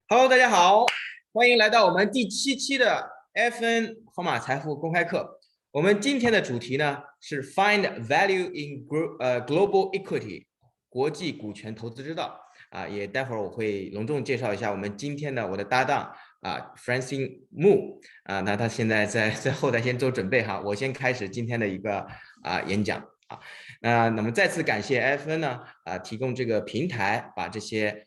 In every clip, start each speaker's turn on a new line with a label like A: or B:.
A: Hello，大家好，欢迎来到我们第7期的 AFN 河马财富公开课。我们今天的主题呢是 Find Value in Global Equity 国际股权投资之道也待会儿我会隆重介绍一下我们今天的我的搭档Francine Mu 那他现在在后台先做准备哈，我先开始今天的一个演讲那么再次感谢 AFN 呢提供这个平台，把这些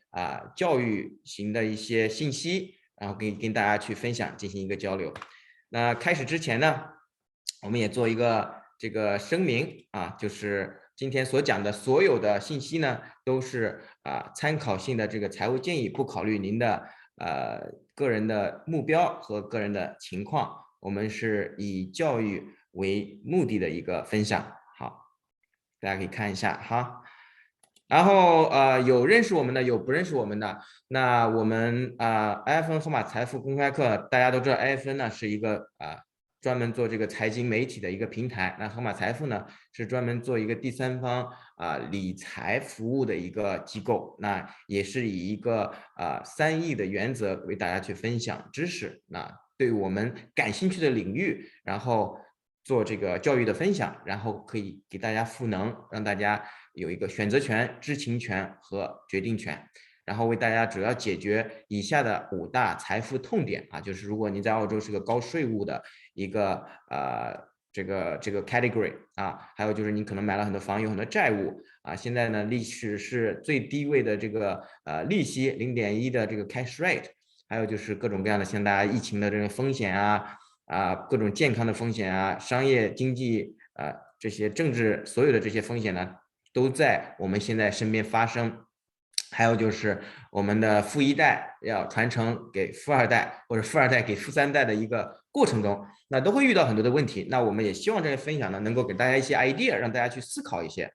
A: 教育型的一些信息，然后跟大家去分享，进行一个交流。那开始之前呢，我们也做一个这个声明就是今天所讲的所有的信息呢，都是参考性的这个财务建议，不考虑您的个人的目标和个人的情况，我们是以教育为目的的一个分享。好，大家可以看一下哈。然后有认识我们的，有不认识我们的。那我们AFN河马财富公开课，大家都知道 AFN 呢是一个专门做这个财经媒体的一个平台，那河马财富呢是专门做一个第三方理财服务的一个机构，那也是以一个3亿的原则为大家去分享知识，那对我们感兴趣的领域，然后做这个教育的分享，然后可以给大家赋能，让大家有一个选择权、知情权和决定权，然后为大家主要解决以下的5大财富痛点就是如果您在澳洲是个高税务的一个这个 category 还有就是你可能买了很多房，有很多债务现在呢历史是最低位的这个利息 0.1 的这个 cash rate， 还有就是各种各样的像大家疫情的这种风险各种健康的风险商业经济这些政治所有的这些风险呢，都在我们现在身边发生。还有就是我们的富一代要传承给富二代，或者富二代给富3代的一个过程中，那都会遇到很多的问题。那我们也希望这些分享呢，能够给大家一些 idea， 让大家去思考一些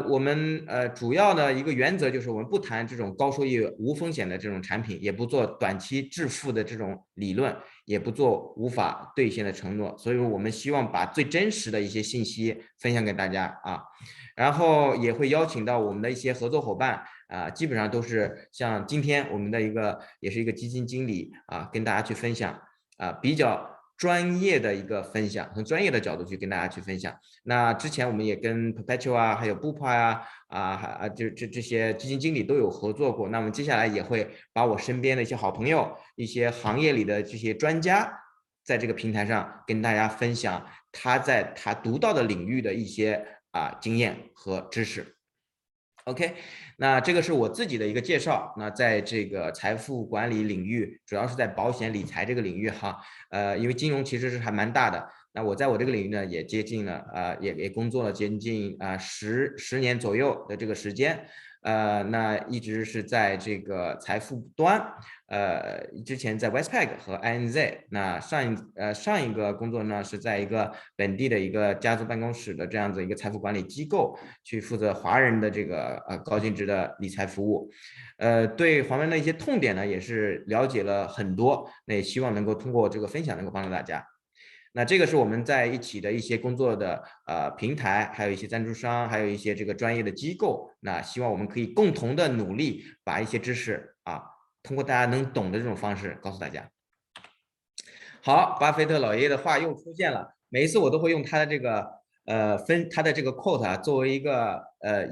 A: 我们主要的一个原则就是我们不谈这种高收益无风险的这种产品，也不做短期致富的这种理论，也不做无法兑现的承诺，所以我们希望把最真实的一些信息分享给大家然后也会邀请到我们的一些合作伙伴基本上都是像今天我们的也是一个基金经理跟大家去分享比较专业的一个分享，从专业的角度去跟大家去分享。那之前我们也跟 Perpetual 还有 Bupa 这些基金经理都有合作过。那么接下来也会把我身边的一些好朋友，一些行业里的这些专家，在这个平台上跟大家分享他在他独到的领域的一些经验和知识。OK， 那这个是我自己的一个介绍。那在这个财富管理领域，主要是在保险理财这个领域因为金融其实是还蛮大的。那我在我这个领域呢，也接近了也工作了接近10年左右的这个时间。那一直是在这个财富端，之前在 Westpac 和 INZ， 那上一个工作呢是在一个本地的一个家族办公室的这样子一个财富管理机构，去负责华人的这个高净值的理财服务，对华人的一些痛点呢也是了解了很多，那也希望能够通过这个分享能够帮助大家。那这个是我们在一起的一些工作的平台，还有一些赞助商，还有一些这个专业的机构。那希望我们可以共同的努力，把一些知识通过大家能懂的这种方式告诉大家。好，巴菲特老爷爷的话又出现了，每一次我都会用他的这个他的这个 quote 作为一个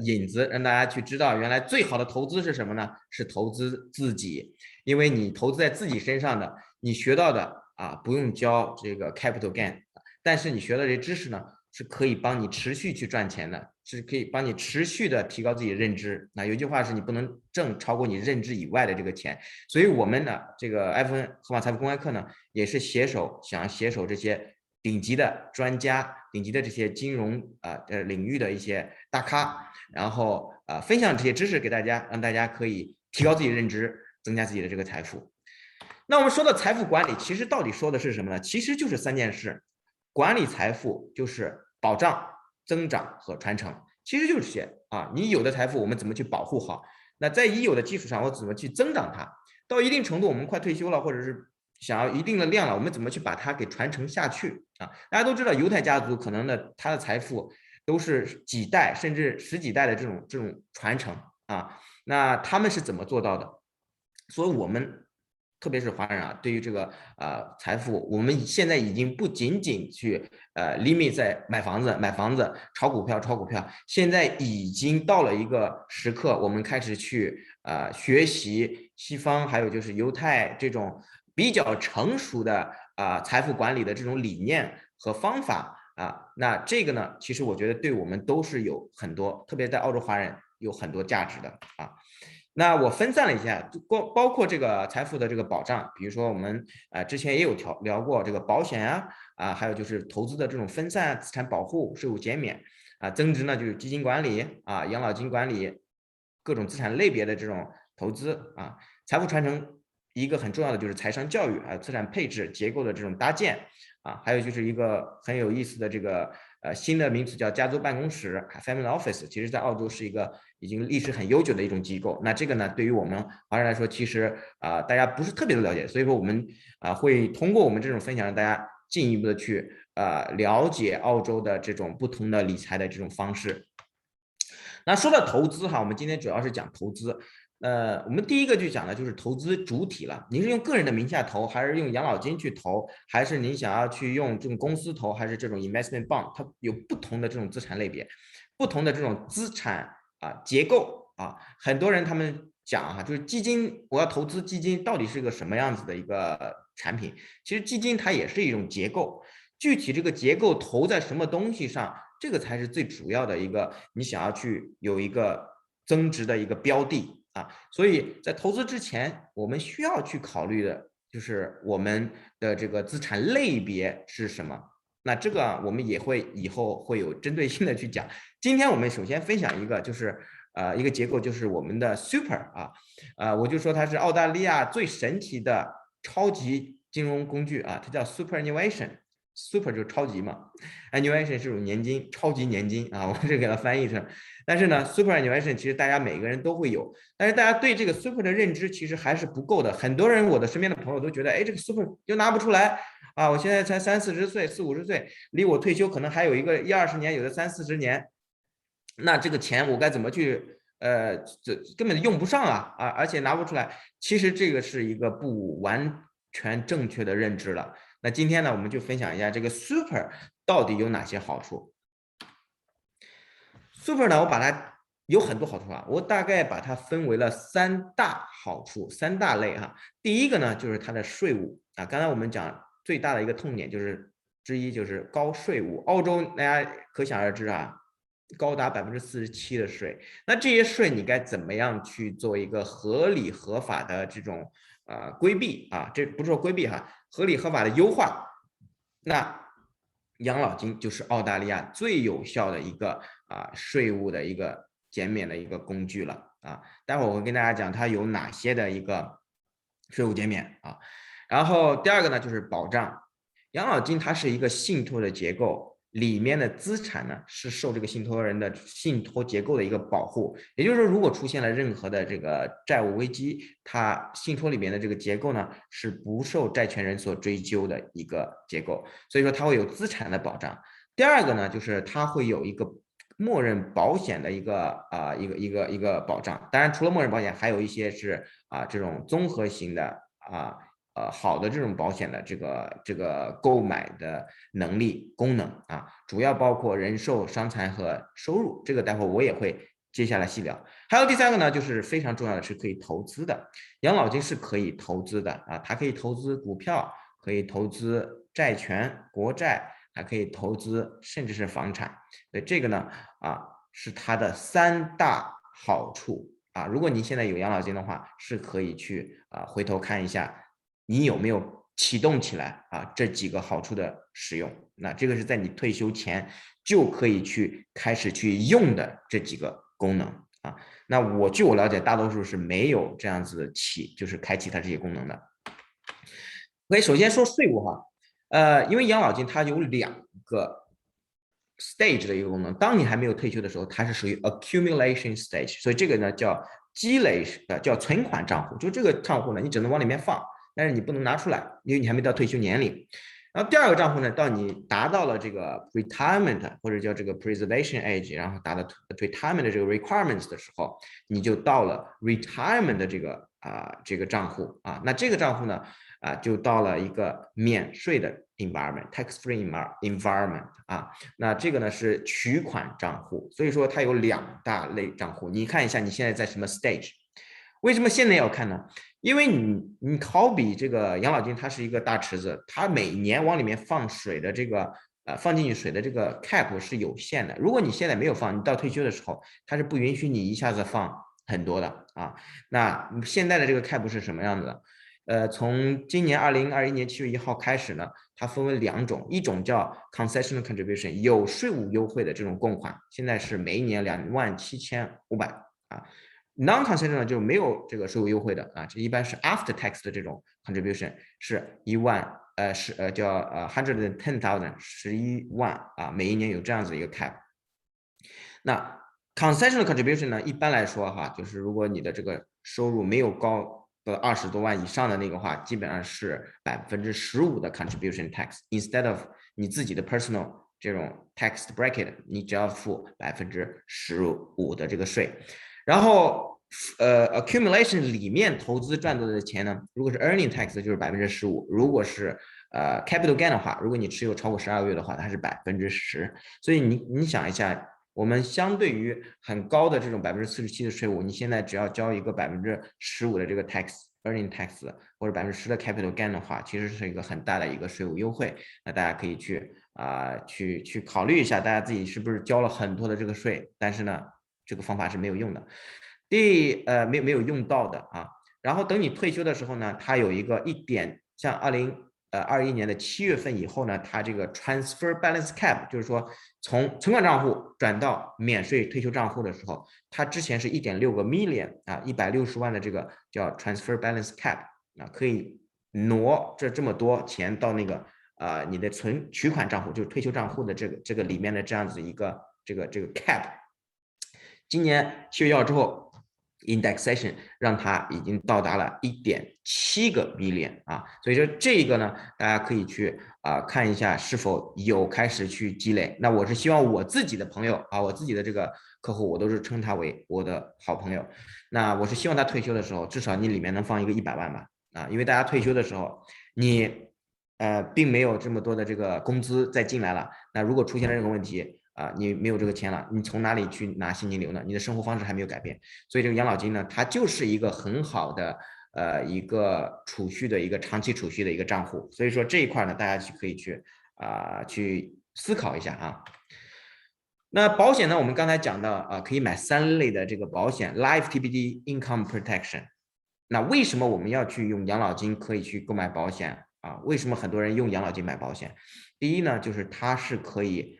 A: 引子，让大家去知道原来最好的投资是什么呢？是投资自己，因为你投资在自己身上的，你学到的不用交这个 capital gain， 但是你学的这些知识呢，是可以帮你持续去赚钱的，是可以帮你持续的提高自己的认知。那有一句话是你不能挣超过你认知以外的这个钱，所以我们呢，这个 AFN 河马财富公开课呢，也是想要携手这些顶级的专家、顶级的这些金融领域的一些大咖，然后分享这些知识给大家，让大家可以提高自己的认知，增加自己的这个财富。那我们说到财富管理，其实到底说的是什么呢？其实就是3件事，管理财富就是保障、增长和传承，其实就是这些你有的财富我们怎么去保护好？那在已有的基础上，我怎么去增长它？到一定程度，我们快退休了，或者是想要一定的量了，我们怎么去把它给传承下去大家都知道，犹太家族可能他的财富都是几代甚至10几代的这种传承那他们是怎么做到的？所以我们特别是华人啊，对于这个财富，我们现在已经不仅仅去limit 在买房子、炒股票、现在已经到了一个时刻，我们开始去学习西方还有就是犹太这种比较成熟的财富管理的这种理念和方法那这个呢，其实我觉得对我们都是有很多，特别在澳洲华人有很多价值的那我分散了一下，包括这个财富的这个保障，比如说我们之前也有聊过这个保险还有就是投资的这种分散资产保护、税务减免增值呢就是基金管理养老金管理，各种资产类别的这种投资财富传承一个很重要的就是财商教育资产配置结构的这种搭建还有就是一个很有意思的这个新的名词叫家族办公室 （Family Office）， 其实在澳洲是一个已经历史很悠久的一种机构。那这个呢，对于我们华人来说，其实大家不是特别的了解，所以说我们会通过我们这种分享，让大家进一步的去了解澳洲的这种不同的理财的这种方式。那说到投资我们今天主要是讲投资。我们第一个就讲的就是投资主体了，你是用个人的名下投，还是用养老金去投，还是你想要去用这种公司投，还是这种 investment bond， 它有不同的这种资产类别，不同的这种资产结构很多人他们讲就是基金，我要投资基金到底是个什么样子的一个产品？其实基金它也是一种结构，具体这个结构投在什么东西上，这个才是最主要的一个你想要去有一个增值的一个标的所以在投资之前，我们需要去考虑的就是我们的这个资产类别是什么。那这个我们也会以后会有针对性的去讲。今天我们首先分享一个就是一个结构，就是我们的 Super 我就说它是澳大利亚最神奇的超级金融工具它叫 Superannuation。Super 就是超级嘛 ，Annuation 是种年金，超级年金我这给它翻译成。但是呢 ，Superannuation 其实大家每个人都会有，但是大家对这个 Super 的认知其实还是不够的。很多人，我的身边的朋友都觉得，哎，这个 Super 又拿不出来我现在才30-40岁、40-50岁，离我退休可能还有一个10-20年，有的30-40年，那这个钱我该怎么去？这根本用不上而且拿不出来。其实这个是一个不完全正确的认知了。那今天呢，我们就分享一下这个 Super 到底有哪些好处。Super 呢，我把它有很多好处我大概把它分为了3大好处、3大类第一个呢，就是它的税务刚才我们讲最大的一个痛点之一就是高税务，澳洲大家可想而知高达47%的税。那这些税你该怎么样去做一个合理合法的这种规避这不是说规避合理合法的优化。那养老金就是澳大利亚最有效的一个税务的一个减免的一个工具了待会儿我会跟大家讲它有哪些的一个税务减免然后第二个呢就是保障。养老金它是一个信托的结构，里面的资产呢是受这个信托人的信托结构的一个保护，也就是说，如果出现了任何的这个债务危机，它信托里面的这个结构呢是不受债权人所追究的一个结构，所以说它会有资产的保障。第二个呢，就是它会有一个默认保险的一个保障。当然，除了默认保险，还有一些是这种综合型的好的这种保险的这个购买的能力功能主要包括人寿、伤残和收入，这个待会我也会接下来细聊。还有第三个呢，就是非常重要的是可以投资的，养老金是可以投资的它可以投资股票，可以投资债权、国债，还可以投资甚至是房产。所以这个呢是它的3大好处如果你现在有养老金的话，是可以去回头看一下。你有没有启动起来这几个好处的使用？那这个是在你退休前就可以开始去用的这几个功能那据我了解，大多数是没有这样子就是开启它这些功能的。OK， 首先说税务因为养老金它有2个 stage 的一个功能。当你还没有退休的时候，它是属于 accumulation stage， 所以这个呢叫积累叫存款账户，就这个账户呢你只能往里面放。但是你不能拿出来，因为你还没到退休年龄。然后第二个账户呢，到你达到了这个 retirement 或者叫这个 preservation age， 然后达到 retirement 的这个 requirements 的时候，你就到了 retirement 的这个账户啊。那这个账户呢就到了一个免税的 environment tax-free environment 啊。那这个呢是取款账户，所以说它有两大类账户。你看一下你现在在什么 stage？ 为什么现在要看呢？因为你好比这个养老金，它是一个大池子，它每年往里面放水的这个放进去水的这个 cap 是有限的。如果你现在没有放，你到退休的时候，它是不允许你一下子放很多的啊。那现在的这个 cap 是什么样子的？从今年2021年7月1号开始呢，它分为两种，一种叫 concessional contribution， 有税务优惠的这种供款，现在是每一年27500啊。non-concessional 就没有这个税务优惠的啊，这一般是 after tax 的这种 contribution 是叫110,000 11万啊，每一年有这样子一个 cap。那 concessional contribution 呢，一般来说哈，就是如果你的这个收入没有高的20多万以上的那个话，基本上是15%的 contribution tax instead of 你自己的 personal 这种 tax bracket， 你只要付15%的这个税。然后accumulation 里面投资赚到的钱呢，如果是 earning tax 就是15%，如果是capital gain 的话，如果你持有超过12个月的话，它是10%。所以你想一下，我们相对于很高的这种47%的税务，你现在只要交一个15%的这个 earning tax 或者10%的 capital gain 的话，其实是一个很大的一个税务优惠。那大家可以去考虑一下，大家自己是不是交了很多的这个税，但是呢，这个方法是没有用的，没有用到的啊。然后等你退休的时候呢，它有一个像2021年的7月份以后呢，它这个 transfer balance cap， 就是说从存款账户转到免税退休账户的时候，它之前是1.6个 million 啊，160万的这个叫 transfer balance cap 啊，可以挪这么多钱到那个你的取款账户，就是退休账户的这个里面的这样子一个这个 cap。今年7月1号之后 ，indexation 让它已经到达了1.7个 million 啊，所以说这个呢，大家可以去看一下是否有开始去积累。那我是希望我自己的朋友啊，我自己的这个客户，我都是称他为我的好朋友。那我是希望他退休的时候，至少你里面能放一个100万吧啊，因为大家退休的时候，你并没有这么多的这个工资再进来了，那如果出现了任何问题。你没有这个钱了，你从哪里去拿现金流呢？你的生活方式还没有改变，所以这个养老金呢，它就是一个很好的一个储蓄的一个长期储蓄的一个账户。所以说这一块呢，大家可以去思考一下啊。那保险呢，我们刚才讲到可以买3类的这个保险 ，Life TPD Income Protection。那为什么我们要去用养老金可以去购买保险啊？为什么很多人用养老金买保险？第一呢，就是它是可以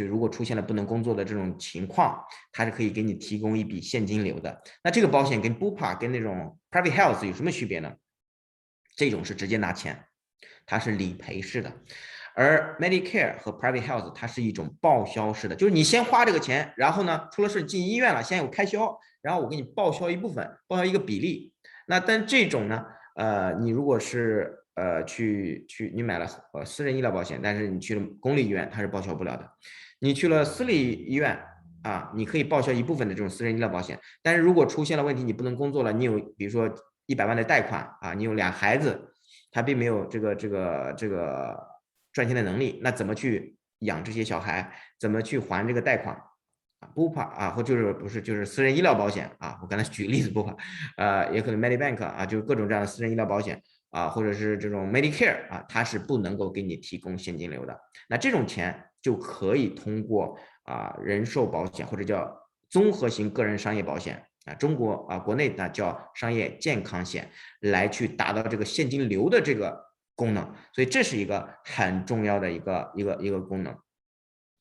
A: 如果出现了不能工作的这种情况，它是可以给你提供一笔现金流的。那这个保险跟 BUPA 跟那种 Private Health 有什么区别呢？这种是直接拿钱，它是理赔式的。而 Medicare 和 Private Health 它是一种报销式的，就是你先花这个钱，然后呢出了事进医院了，先有开销，然后我给你报销一部分，报销一个比例。那但这种呢，你如果是你买了私人医疗保险，但是你去了公立医院，它是报销不了的。你去了私立医院啊，你可以报销一部分的这种私人医疗保险，但是如果出现了问题，你不能工作了，你有比如说100万的贷款啊，你有2孩子，他并没有这个赚钱的能力，那怎么去养这些小孩？怎么去还这个贷款？不怕啊，或就是私人医疗保险啊，我刚才举个例子不怕，也可能 Medibank 啊，就是各种这样的私人医疗保险啊，或者是这种 Medicare 啊，它是不能够给你提供现金流的。那这种钱就可以通过人寿保险或者叫综合型个人商业保险啊，国内呢叫商业健康险，来去达到这个现金流的这个功能，所以这是一个很重要的一个功能。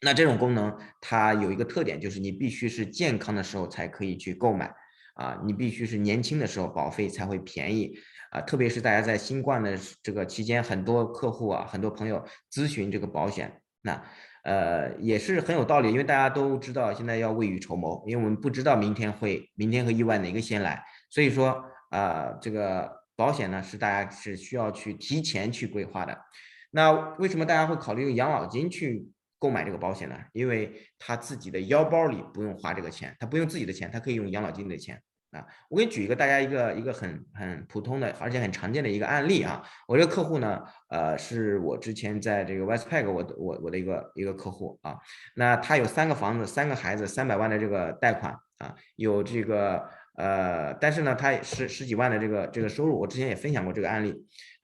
A: 那这种功能它有一个特点，就是你必须是健康的时候才可以去购买啊，你必须是年轻的时候保费才会便宜啊，特别是大家在新冠的这个期间，很多客户啊，很多朋友咨询这个保险，那也是很有道理，因为大家都知道现在要未雨绸缪，因为我们不知道明天和意外哪个先来，所以说这个保险呢是大家是需要去提前去规划的。那为什么大家会考虑用养老金去购买这个保险呢？因为他自己的腰包里不用花这个钱，他不用自己的钱，他可以用养老金的钱。我给你举一个大家一个很普通的而且很常见的一个案例啊。我这个客户呢，是我之前在这个 Westpac 我的一个客户啊。那他有3个房子，3个孩子，300万的这个贷款啊，有这个但是呢，他十几万的这个收入，我之前也分享过这个案例，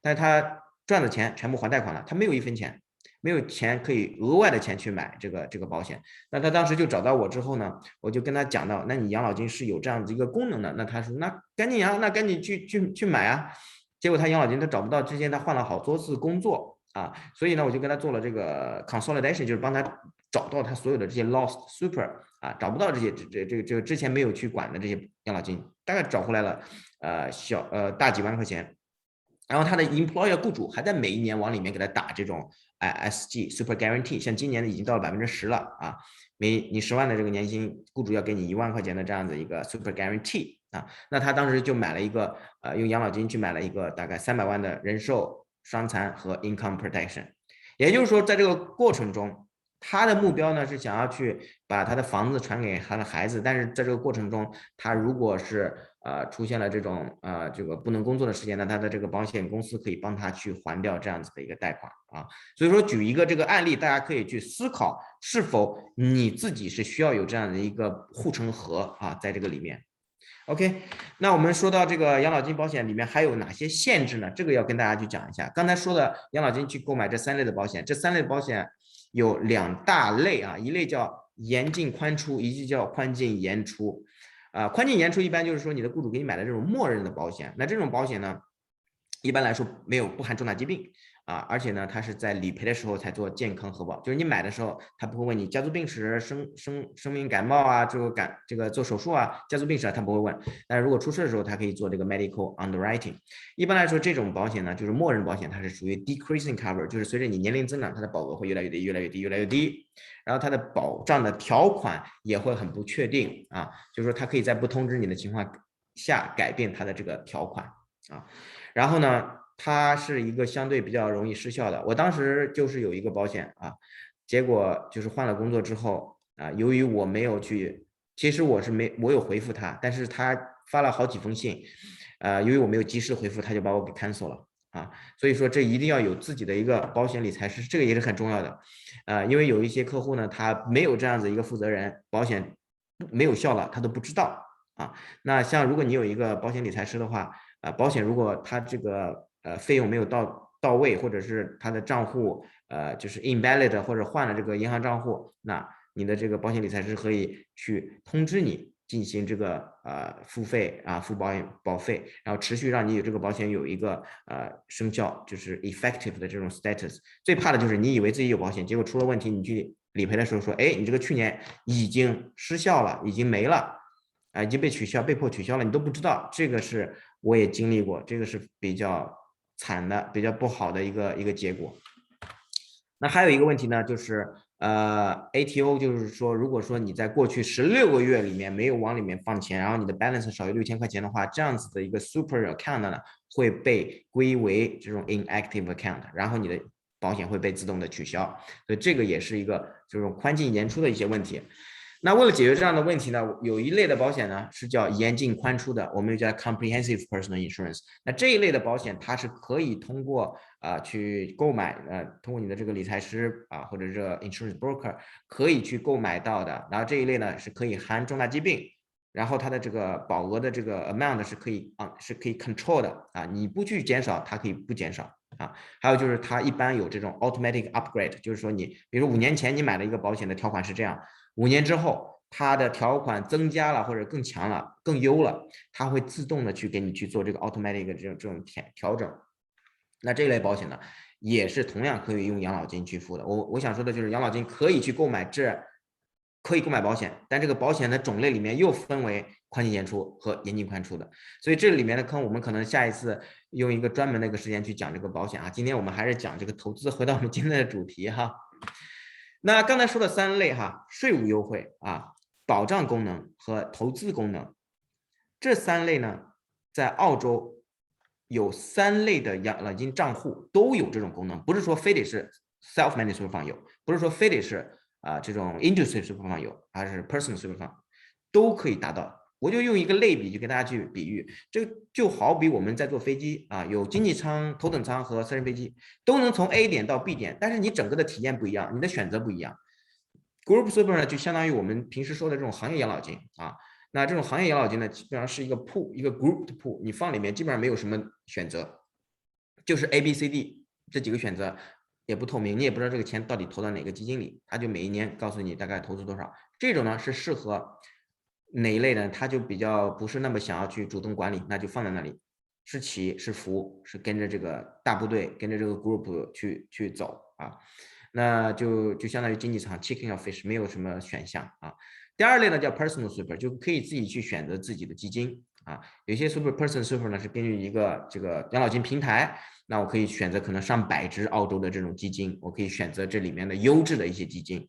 A: 但是他赚的钱全部还贷款了，他没有1分钱。没有钱可以额外的钱去买这个保险。那他当时就找到我之后呢，我就跟他讲到，那你养老金是有这样子一个功能的。那他说那赶紧啊，那赶紧去买啊。结果他养老金他找不到，之前他换了好多次工作啊，所以呢我就跟他做了这个 consolidation， 就是帮他找到他所有的这些 lost super 啊，找不到这些这个之前没有去管的这些养老金，大概找回来了大几万块钱。然后他的 employer 雇主还在每一年往里面给他打这种SG Super Guarantee， 像今年已经到了10%了啊，你10万的这个年薪，雇主要给你1万块钱的这样的一个 Super Guarantee 啊。那他当时就买了一个用养老金去买了一个大概300万的人寿、伤残和 Income Protection， 也就是说在这个过程中，他的目标呢是想要去把他的房子传给他的孩子，但是在这个过程中，他如果是出现了这种这个不能工作的时间呢，他的这个保险公司可以帮他去还掉这样子的一个贷款啊。所以说举一个这个案例，大家可以去思考是否你自己是需要有这样的一个护城河啊，在这个里面。OK， 那我们说到这个养老金保险里面还有哪些限制呢？这个要跟大家去讲一下。刚才说的养老金去购买这3类的保险，这3类保险有2大类啊，一类叫严进宽出，一类叫宽进严出。宽进严出一般就是说你的雇主给你买的这种默认的保险，那这种保险呢，一般来说不含重大疾病啊，而且呢，它是在理赔的时候才做健康核保，就是你买的时候，他不会问你家族病史、生命感冒啊，这个做手术啊，家族病史啊，他不会问。但是如果出事的时候，他可以做这个 medical underwriting。一般来说，这种保险呢，就是默认保险，它是属于 decreasing cover， 就是随着你年龄增长，它的保额会越来越低，越来越低，越来越低。然后它的保障的条款也会很不确定啊，就是说它可以在不通知你的情况下改变它的这个条款啊。然后呢，它是一个相对比较容易失效的。我当时就是有一个保险啊，结果就是换了工作之后啊，由于我没有去，其实我有回复他，但是他发了好几封信，由于我没有及时回复，他就把我给 cancel 了啊。所以说这一定要有自己的一个保险理财师，这个也是很重要的因为有一些客户呢，他没有这样子一个负责人，保险没有效了，他都不知道啊。那像如果你有一个保险理财师的话，保险如果他这个费用没有到位，或者是他的账户就是 invalid 或者换了这个银行账户，那你的这个保险理财师可以去通知你进行这个付费付保费，然后持续让你有这个保险有一个生效，就是 effective 的这种 status。最怕的就是你以为自己有保险，结果出了问题，你去理赔的时候说，哎，你这个去年已经失效了，已经没了。已经被迫取消了，你都不知道，这个是我也经历过，这个是比较惨的、比较不好的一个结果。那还有一个问题呢，就是ATO， 就是说，如果说你在过去16个月里面没有往里面放钱，然后你的 balance 少于6000块钱的话，这样子的一个 super account 呢会被归为这种 inactive account， 然后你的保险会被自动的取消，所以这个也是一个这种宽进严出的一些问题。那为了解决这样的问题呢，有一类的保险呢是叫严进宽出的，我们又叫 comprehensive personal insurance。那这一类的保险，它是可以通过去购买通过你的这个理财师或者是 insurance broker 可以去购买到的。然后这一类呢是可以含重大疾病，然后它的这个保额的这个 amount 是可以control 的你不去减少，它可以不减少还有就是它一般有这种 automatic upgrade， 就是说你比如5年前你买了一个保险的条款是这样。5年之后，它的条款增加了或者更强了、更优了，它会自动的去给你去做这个 automatic 这种调整。那这类保险呢，也是同样可以用养老金去付的。我想说的就是养老金可以去购买保险，但这个保险的种类里面又分为宽进严出和严进宽出的。所以这里面的坑，我们可能下一次用一个专门的一个时间去讲这个保险今天我们还是讲这个投资，回到我们今天的主题那刚才说的3类税务优惠保障功能和投资功能，这3类呢，在澳洲有3类的养老金账户都有这种功能，不是说非得是 self-managed super fund 有，不是说非得是这种 industry super fund 有，还是 personal super fund 都可以达到。我就用一个类比就跟大家去比喻，这就好比我们在坐飞机有经济舱、头等舱和私人飞机，都能从 A 点到 B 点，但是你整个的体验不一样，你的选择不一样。Group super 呢，就相当于我们平时说的这种行业养老金那这种行业养老金呢，基本上是一个 pool， 一个 group 的 pool， 你放里面基本上没有什么选择，就是 A、B、C、D 这几个选择，也不透明，你也不知道这个钱到底投到哪个基金里，它就每一年告诉你大概投资多少。这种呢是适合哪一类人，他就比较不是那么想要去主动管理，那就放在那里，是骑是服，是跟着这个大部队，跟着这个 group 去走那就相当于经济舱 chicken or fish， 没有什么选项第2类呢叫 personal super， 就可以自己去选择自己的基金有些 personal super 呢是根据一个这个养老金平台，那我可以选择可能上百只澳洲的这种基金，我可以选择这里面的优质的一些基金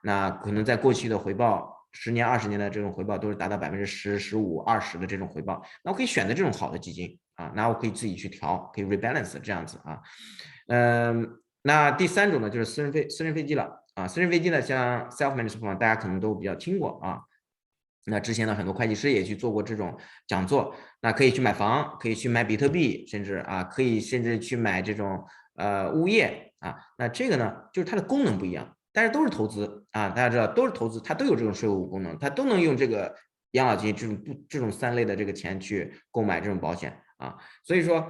A: 那可能在过去的回报10年20年的这种回报都是达到10%、15%、20%的这种回报，那我可以选择这种好的基金那我可以自己去调，可以 rebalance 这样子那第3种呢就是私人飞机了私人飞机呢像 self-managed fund 大家可能都比较听过那之前呢很多会计师也去做过这种讲座，那可以去买房，可以去买比特币，甚至可以甚至去买这种物业那这个呢就是它的功能不一样，但是都是投资大家知道都是投资，它都有这种税务功能，它都能用这个养老金这种3类的这个钱去购买这种保险所以说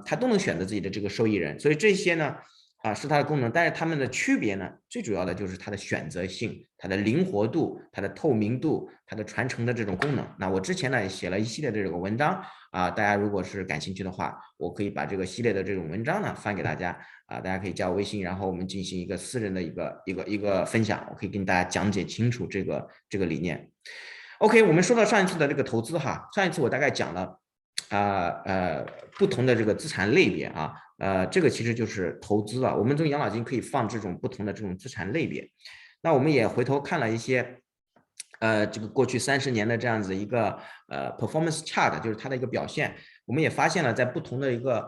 A: 它都能选择自己的这个受益人，所以这些呢是它的功能，但是它们的区别呢，最主要的就是它的选择性、它的灵活度、它的透明度、它的传承的这种功能。那我之前呢也写了一系列的这个文章大家如果是感兴趣的话，我可以把这个系列的这种文章呢发给大家大家可以加我微信，然后我们进行一个私人的一个分享，我可以跟大家讲解清楚这个理念。OK， 我们说到上一次的这个投资上一次我大概讲了不同的这个资产类别这个其实就是投资我们从养老金可以放这种不同的这种资产类别。那我们也回头看了一些这个过去30年的这样子一个performance chart， 就是它的一个表现。我们也发现了在不同的一个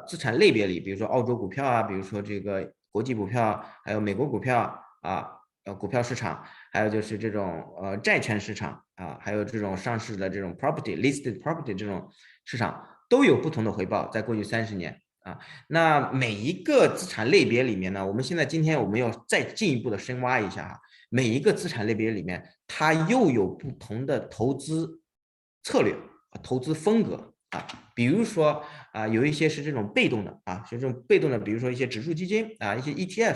A: 资产类别里，比如说澳洲股票比如说这个国际股票，还有美国股票股票市场，还有就是这种债券市场还有这种上市的这种 listed property 这种市场都有不同的回报，在过去30年那每一个资产类别里面呢，今天我们要再进一步的深挖一下每一个资产类别里面它又有不同的投资策略投资风格比如说有一些是这种被动的是这种被动的，比如说一些指数基金一些 ETF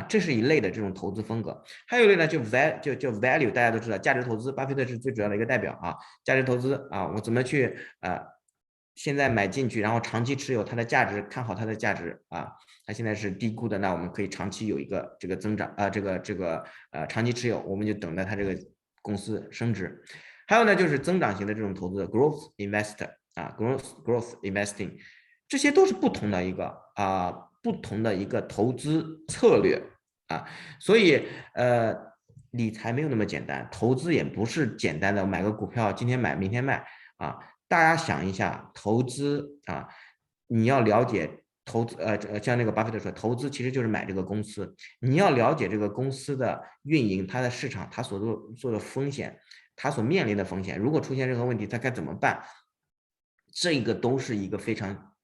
A: 这是一类的这种投资风格。还有一类呢，就 value， 大家都知道，价值投资，巴菲特是最主要的一个代表价值投资我怎么去现在买进去，然后长期持有它的价值，看好它的价值它现在是低估的，那我们可以长期有一个这个增长长期持有，我们就等待它这个公司升值。还有呢，就是增长型的这种投资 ，growth investor growth investing， 这些都是不同的一个投资策略所以理财没有那么简单，投资也不是简单的买个股票今天买明天卖大家想一下，投资你要了解投资像那个巴菲特说，投资其实就是买这个公司，你要了解这个公司的运营，它的市场，它所做的风险，它所面临的风险，如果出现任何问题，它该怎么办？这个都是一个非常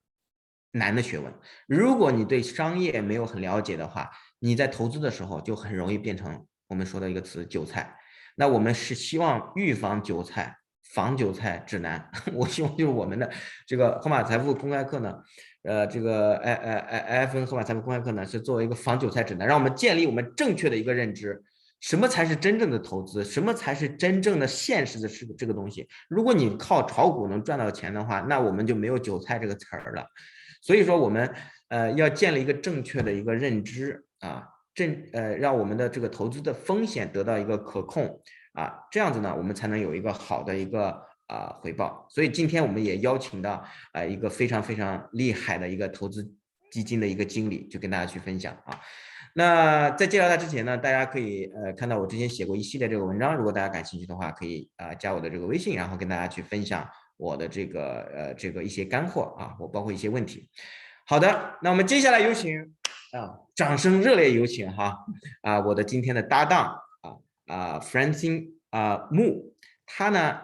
A: 难的学问。如果你对商业没有很了解的话，你在投资的时候就很容易变成我们说的一个词韭菜。那我们是希望预防韭菜。防韭菜指南，我希望就是我们的这个河马财富公开课呢，这个AFN河马财富公开课呢，是作为一个防韭菜指南，让我们建立我们正确的一个认知，什么才是真正的投资，什么才是真正的现实的这个东西。如果你靠炒股能赚到钱的话，那我们就没有韭菜这个词儿了。所以说我们要建立一个正确的一个认知让我们的这个投资的风险得到一个可控。这样子呢，我们才能有一个好的一个回报。所以今天我们也邀请到一个非常非常厉害的一个投资基金的一个经理，就跟大家去分享那在介绍他之前呢，大家可以看到我之前写过一系列这个文章，如果大家感兴趣的话，可以加我的这个微信，然后跟大家去分享我的这个一些干货啊，我包括一些问题。好的，那我们接下来有请掌声热烈有请我的今天的搭档Francine Mu， 他呢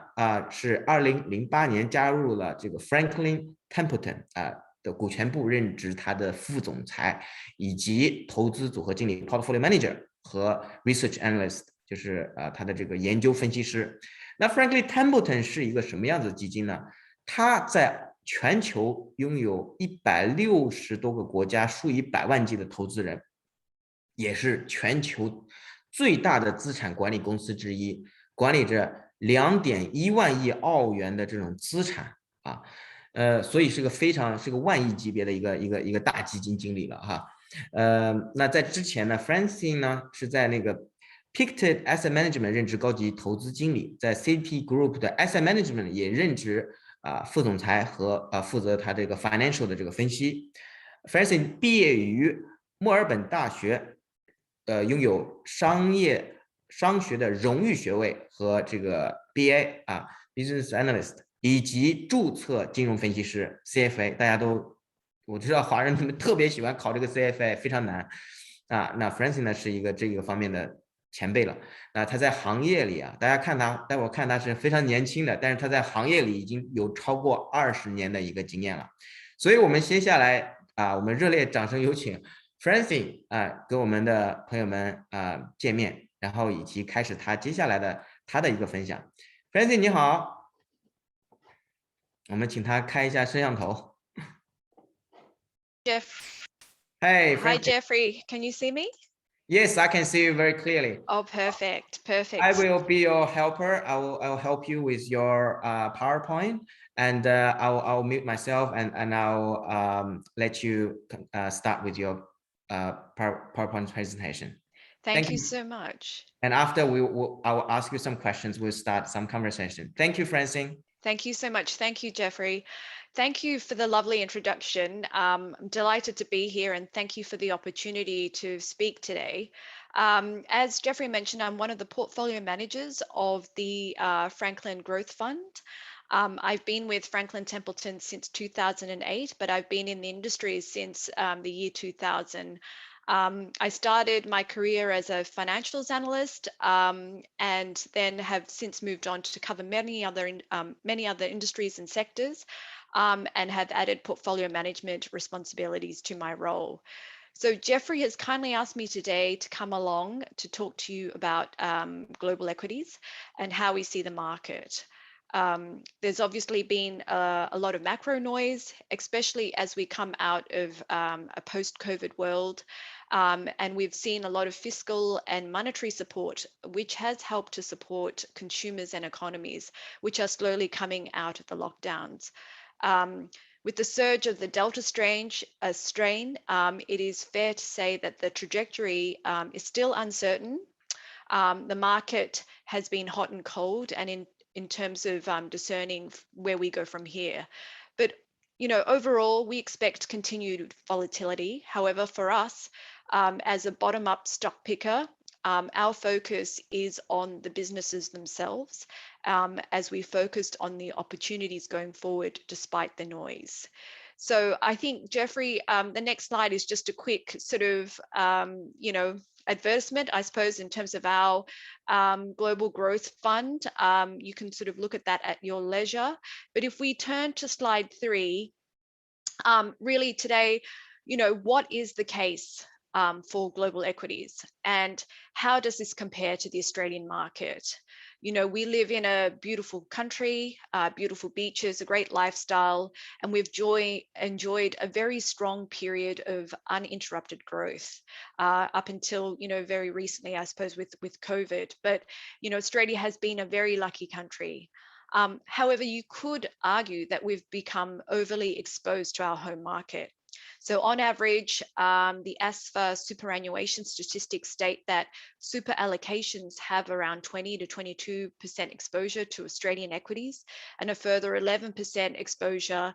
A: 是2008年加入了这个 Franklin Templeton 的股权部，任职他的副总裁以及投资组合经理 Portfolio Manager 和 Research Analyst， 就是他的这个研究分析师。那 Franklin Templeton 是一个什么样子的基金呢？它在全球拥有160多个国家数以百万计的投资人，也是全球最大的资产管理公司之一，管理着2.1万亿澳元的这种资产所以是个万亿级别的一个大基金经理了那在之前呢 Francine 呢是在那个 Pictet Asset Management 任职高级投资经理，在 CP Group 的 Asset Management 也任职副总裁和负责他这个 financial 的这个分析。Francine 毕业于墨尔本大学，拥有商学的荣誉学位和这个 BA Business Analyst， 以及注册金融分析师 CFA。 大家都我知道华人们特别喜欢考这个 CFA， 非常难那 Francine 呢是一个这个方面的前辈了。那他在行业里大家看他，待会儿看他是非常年轻的，但是他在行业里已经有超过20年的一个经验了。所以我们接下来我们热烈掌声有请 Francine 跟我们的朋友们见面，然后以及开始他接下来的他的一个分享。Francine 你好，我们请他开一下摄像头。
B: Jeff.
A: Hey,
B: Hi, Jeffrey. Can you see me?
A: Yes, I can see you very clearly.
B: Oh, perfect. Perfect.
A: I will be your helper. I will help you with your PowerPoint, and I'll mute myself, and I'll let you start with your PowerPoint presentation.
B: Thank you so much.
A: And after I will ask you some questions. We'll start some conversation. Thank you, Francine.
B: Thank you so much. Thank you, Jeffrey. Thank you for the lovely introduction. I'm delighted to be here, and thank you for the opportunity to speak today. As Jeffrey mentioned, I'm one of the portfolio managers of the Franklin Growth Fund. I've been with Franklin Templeton since 2008, but I've been in the industry since the year 2000. I started my career as a financials analyst and then have since moved on to cover many other industries and sectors and have added portfolio management responsibilities to my role. So Jeffrey has kindly asked me today to come along to talk to you about global equities and how we see the market. There's obviously been a lot of macro noise, especially as we come out of a post-COVID world. And we've seen a lot of fiscal and monetary support, which has helped to support consumers and economies, which are slowly coming out of the lockdowns. With the surge of the Delta strain, it is fair to say that the trajectory is still uncertain. The market has been hot and cold, and in terms of discerning where we go from here. But overall, we expect continued volatility. However, for us, as a bottom-up stock picker, our focus is on the businesses themselves as we focused on the opportunities going forward despite the noise. So I think, Jeffrey, the next slide is just a quick sort of, advertisement, I suppose, in terms of our global growth fund. You can sort of look at that at your leisure. But if we turn to slide 3, really today, what is the case for global equities, and how does this compare to the Australian market? We live in a beautiful country, beautiful beaches, a great lifestyle, and we've enjoyed a very strong period of uninterrupted growth up until, very recently, I suppose, with COVID. But, Australia has been a very lucky country. However, you could argue that we've become overly exposed to our home market. So on average, the ASFA superannuation statistics state that super allocations have around 20 to 22% exposure to Australian equities and a further 11% exposure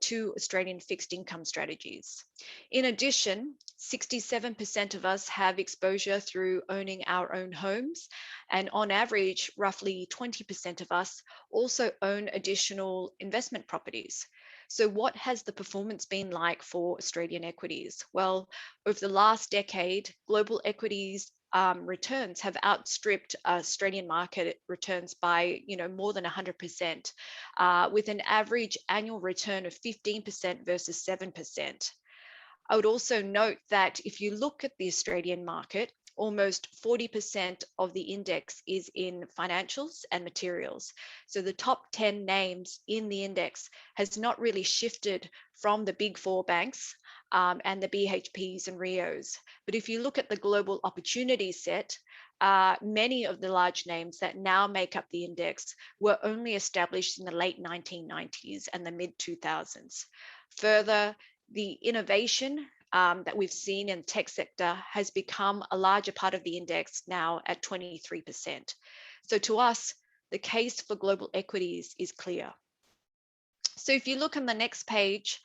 B: to Australian fixed income strategies. In addition, 67% of us have exposure through owning our own homes, and on average, roughly 20% of us also own additional investment properties. So what has the performance been like for Australian equities? Well, over the last decade, global equities returns have outstripped Australian market returns by more than 100%, with an average annual return of 15% versus 7%. I would also note that if you look at the Australian market, almost 40% of the index is in financials and materials. So the top 10 names in the index has not really shifted from the big four banks and the BHPs and Rios. But if you look at the global opportunity set, many of the large names that now make up the index were only established in the late 1990s and the mid 2000s. Further, the innovation that we've seen in the tech sector has become a larger part of the index now at 23%. So to us, the case for global equities is clear. So if you look on the next page,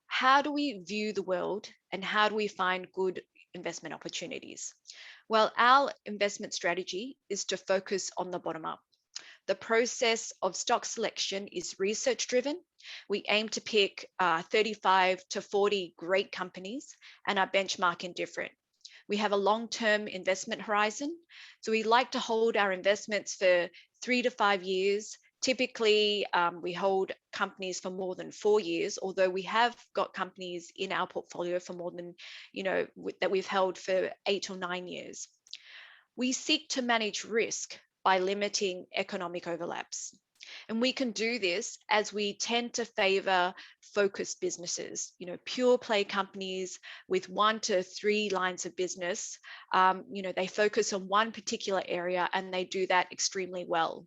B: how do we view the world and how do we find good investment opportunities? Well, our investment strategy is to focus on the bottom up. The process of stock selection is research driven. We aim to pick 35 to 40 great companies and are benchmark indifferent. We have a long-term investment horizon. So we like to hold our investments for 3 to 5 years. Typically, we hold companies for more than 4 years, although we have got companies in our portfolio for more than, that we've held for 8 or 9 years. We seek to manage risk by limiting economic overlaps. And we can do this as we tend to favor focused businesses, pure play companies with 1 to 3 lines of business. They focus on one particular area and they do that extremely well.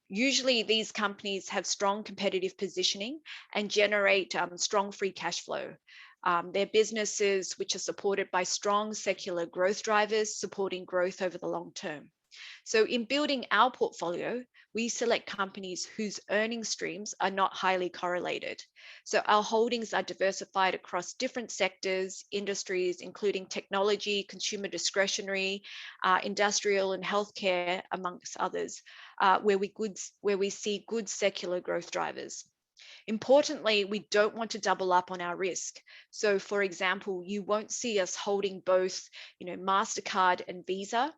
B: Usually these companies have strong competitive positioning and generate strong free cash flow. They're businesses which are supported by strong secular growth drivers, supporting growth over the long term. So in building our portfolio, we select companies whose earning streams are not highly correlated. So our holdings are diversified across different sectors, industries, including technology, consumer discretionary, industrial and healthcare, amongst others, where we see good secular growth drivers. Importantly, we don't want to double up on our risk. So for example, you won't see us holding both, MasterCard and Visa.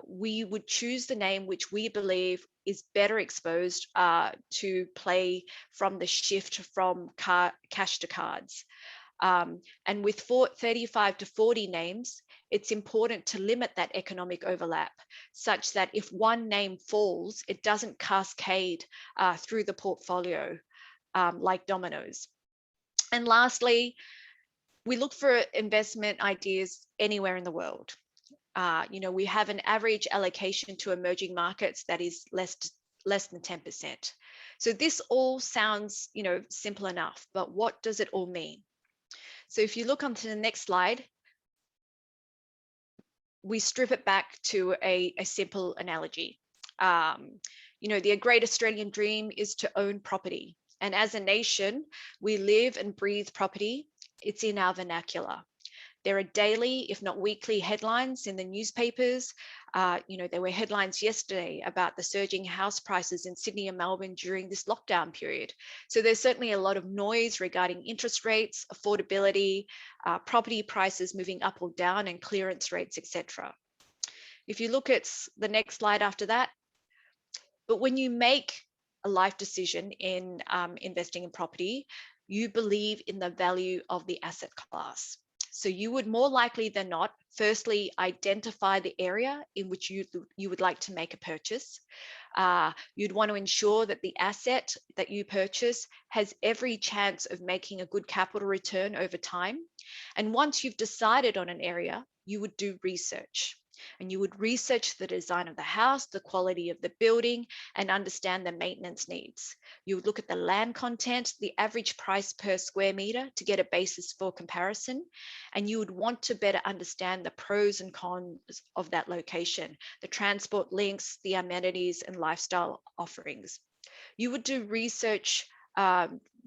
B: We would choose the name which we believe is better exposed to play from the shift from cash to cards. And with 35 to 40 names, it's important to limit that economic overlap such that if one name falls, it doesn't cascade through the portfolio like dominoes. And lastly, we look for investment ideas anywhere in the world. We have an average allocation to emerging markets that is less than 10%. So this all sounds, simple enough, but what does it all mean? So if you look onto the next slide, we strip it back to a simple analogy. The great Australian dream is to own property. And as a nation, we live and breathe property. It's in our vernacular. There are daily, if not weekly, headlines in the newspapers. There were headlines yesterday about the surging house prices in Sydney and Melbourne during this lockdown period. So there's certainly a lot of noise regarding interest rates, affordability, property prices moving up or down, and clearance rates, etc. If you look at the next slide after that, but when you make a life decision in investing in property, you believe in the value of the asset class. So you would more likely than not, firstly, identify the area in which you would like to make a purchase. You'd want to ensure that the asset that you purchase has every chance of making a good capital return over time. And once you've decided on an area, you would do research. And you would research the design of the house, the quality of the building, and understand the maintenance needs. You would look at the land content, the average price per square meter to get a basis for comparison. And you would want to better understand the pros and cons of that location, the transport links, the amenities, and lifestyle offerings. You would do research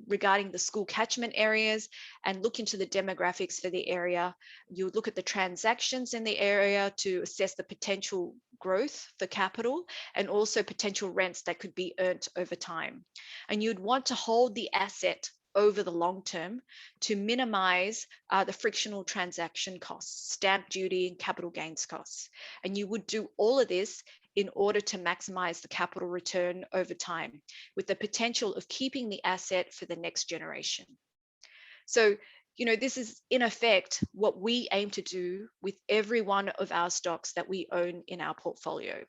B: regarding the school catchment areas and look into the demographics for the area. You would look at the transactions in the area to assess the potential growth for capital and also potential rents that could be earned over time. And you'd want to hold the asset over the long term to minimize the frictional transaction costs, stamp duty and capital gains costs. And you would do all of this in order to maximize the capital return over time, with the potential of keeping the asset for the next generation. So, this is in effect what we aim to do with every one of our stocks that we own in our portfolio.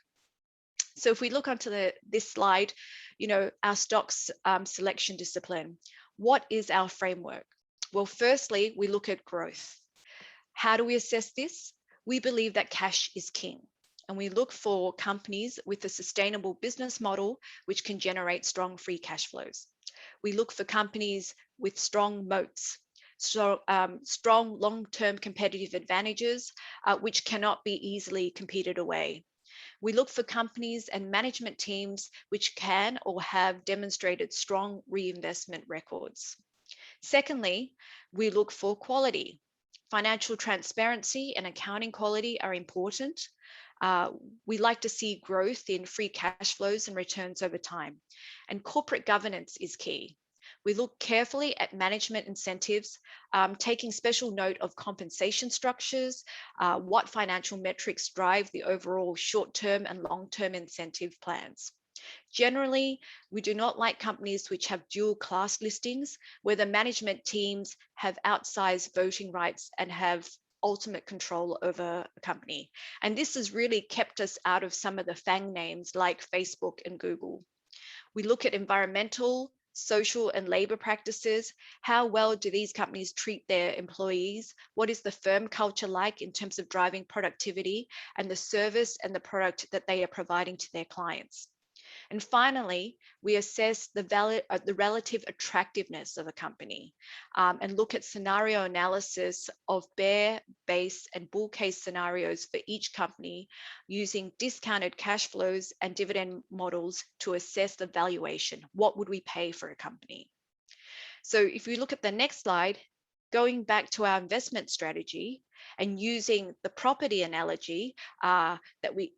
B: So if we look onto this slide, our stocks selection discipline, what is our framework? Well, firstly, we look at growth. How do we assess this? We believe that cash is king. And we look for companies with a sustainable business model, which can generate strong free cash flows. We look for companies with strong moats, strong long-term competitive advantages, which cannot be easily competed away. We look for companies and management teams which can or have demonstrated strong reinvestment records. Secondly, we look for quality. Financial transparency and accounting quality are important. We like to see growth in free cash flows and returns over time. And corporate governance is key. We look carefully at management incentives, taking special note of compensation structures, what financial metrics drive the overall short-term and long-term incentive plans. Generally, we do not like companies which have dual class listings, where the management teams have outsized voting rights and have ultimate control over a company. And this has really kept us out of some of the FANG names like Facebook and Google. We look at environmental, social, and labor practices. How well do these companies treat their employees? What is the firm culture like in terms of driving productivity and the service and the product that they are providing to their clients? And finally, we assess the relative attractiveness of a company and look at scenario analysis of bear, base, and bull case scenarios for each company using discounted cash flows and dividend models to assess the valuation. What would we pay for a company? So if we look at the next slide, going back to our investment strategy and using the property analogy that we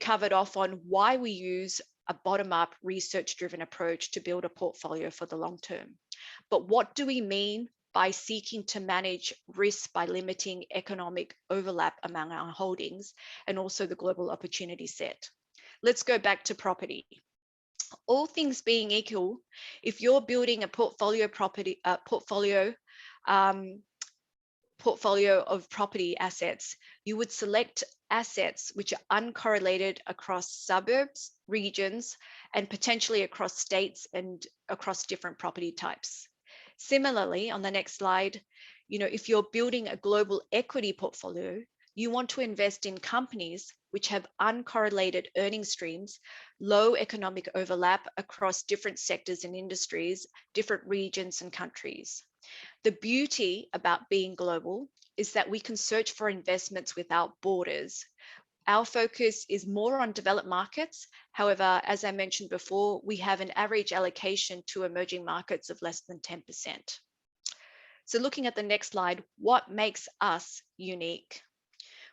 B: covered off on why we use a bottom-up research-driven approach to build a portfolio for the long term. But what do we mean by seeking to manage risk by limiting economic overlap among our holdings and also the global opportunity set? Let's go back to property. All things being equal, if you're building a portfolio of property assets, you would select assets which are uncorrelated across suburbs, regions, and potentially across states and across different property types. Similarly, on the next slide, if you're building a global equity portfolio, you want to invest in companies which have uncorrelated earning streams, low economic overlap across different sectors and industries, different regions and countries. The beauty about being global is that we can search for investments without borders. Our focus is more on developed markets. However, as I mentioned before, we have an average allocation to emerging markets of less than 10%. So looking at the next slide, what makes us unique?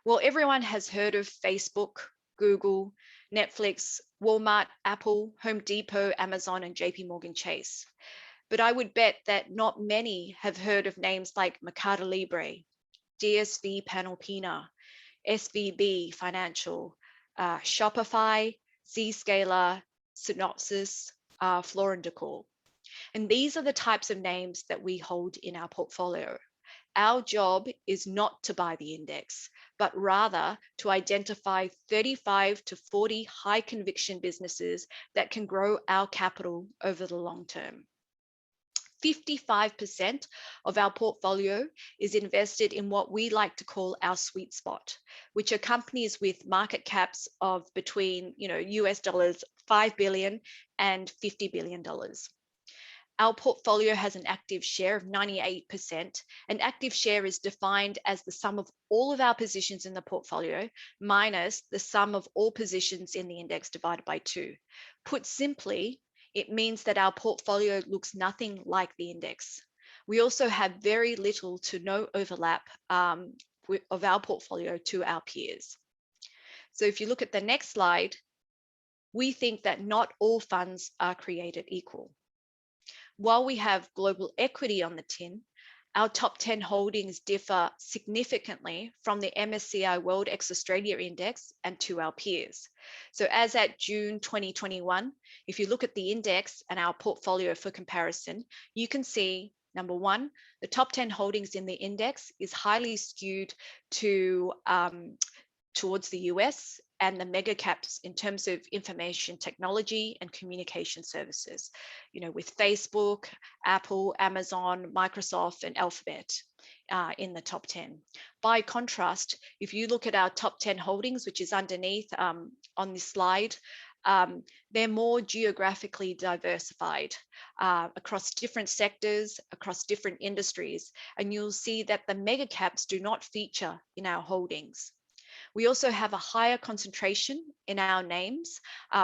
B: Well, everyone has heard of Facebook, Google, Netflix, Walmart, Apple, Home Depot, Amazon, and JP Chase. But I would bet that not many have heard of names like Mercado Libre, DSV Panalpina, SVB Financial, Shopify, Zscaler, Synopsys, Floor & Decor. And these are the types of names that we hold in our portfolio. Our job is not to buy the index, but rather to identify 35 to 40 high conviction businesses that can grow our capital over the long term. 55% of our portfolio is invested in what we like to call our sweet spot, which are companies with market caps of between, US dollars 5 billion and $50 billion. Our portfolio has an active share of 98%. An active share is defined as the sum of all of our positions in the portfolio minus the sum of all positions in the index divided by 2. Put simply, it means that our portfolio looks nothing like the index. We also have very little to no overlap of our portfolio to our peers. So if you look at the next slide, we think that not all funds are created equal. While we have global equity on the tin, our top 10 holdings differ significantly from the MSCI World ex-Australia Index and to our peers. So as at June 2021, if you look at the index and our portfolio for comparison, you can see, number one, the top 10 holdings in the index is highly skewed to towards the US and the mega caps in terms of information technology and communication services, with Facebook, Apple, Amazon, Microsoft, and Alphabet in the top 10. By contrast, if you look at our top 10 holdings, which is underneath on this slide, they're more geographically diversified across different sectors, across different industries, and you'll see that the mega caps do not feature in our holdings. We also have a higher concentration in our names,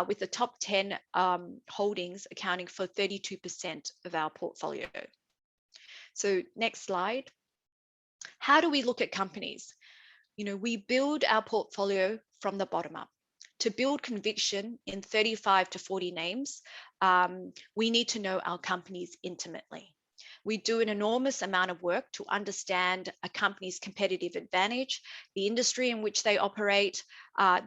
B: with the top 10 holdings accounting for 32% of our portfolio. So next slide. How do we look at companies? We build our portfolio from the bottom up. To build conviction in 35 to 40 names, we need to know our companies intimately. We do an enormous amount of work to understand a company's competitive advantage, the industry in which they operate,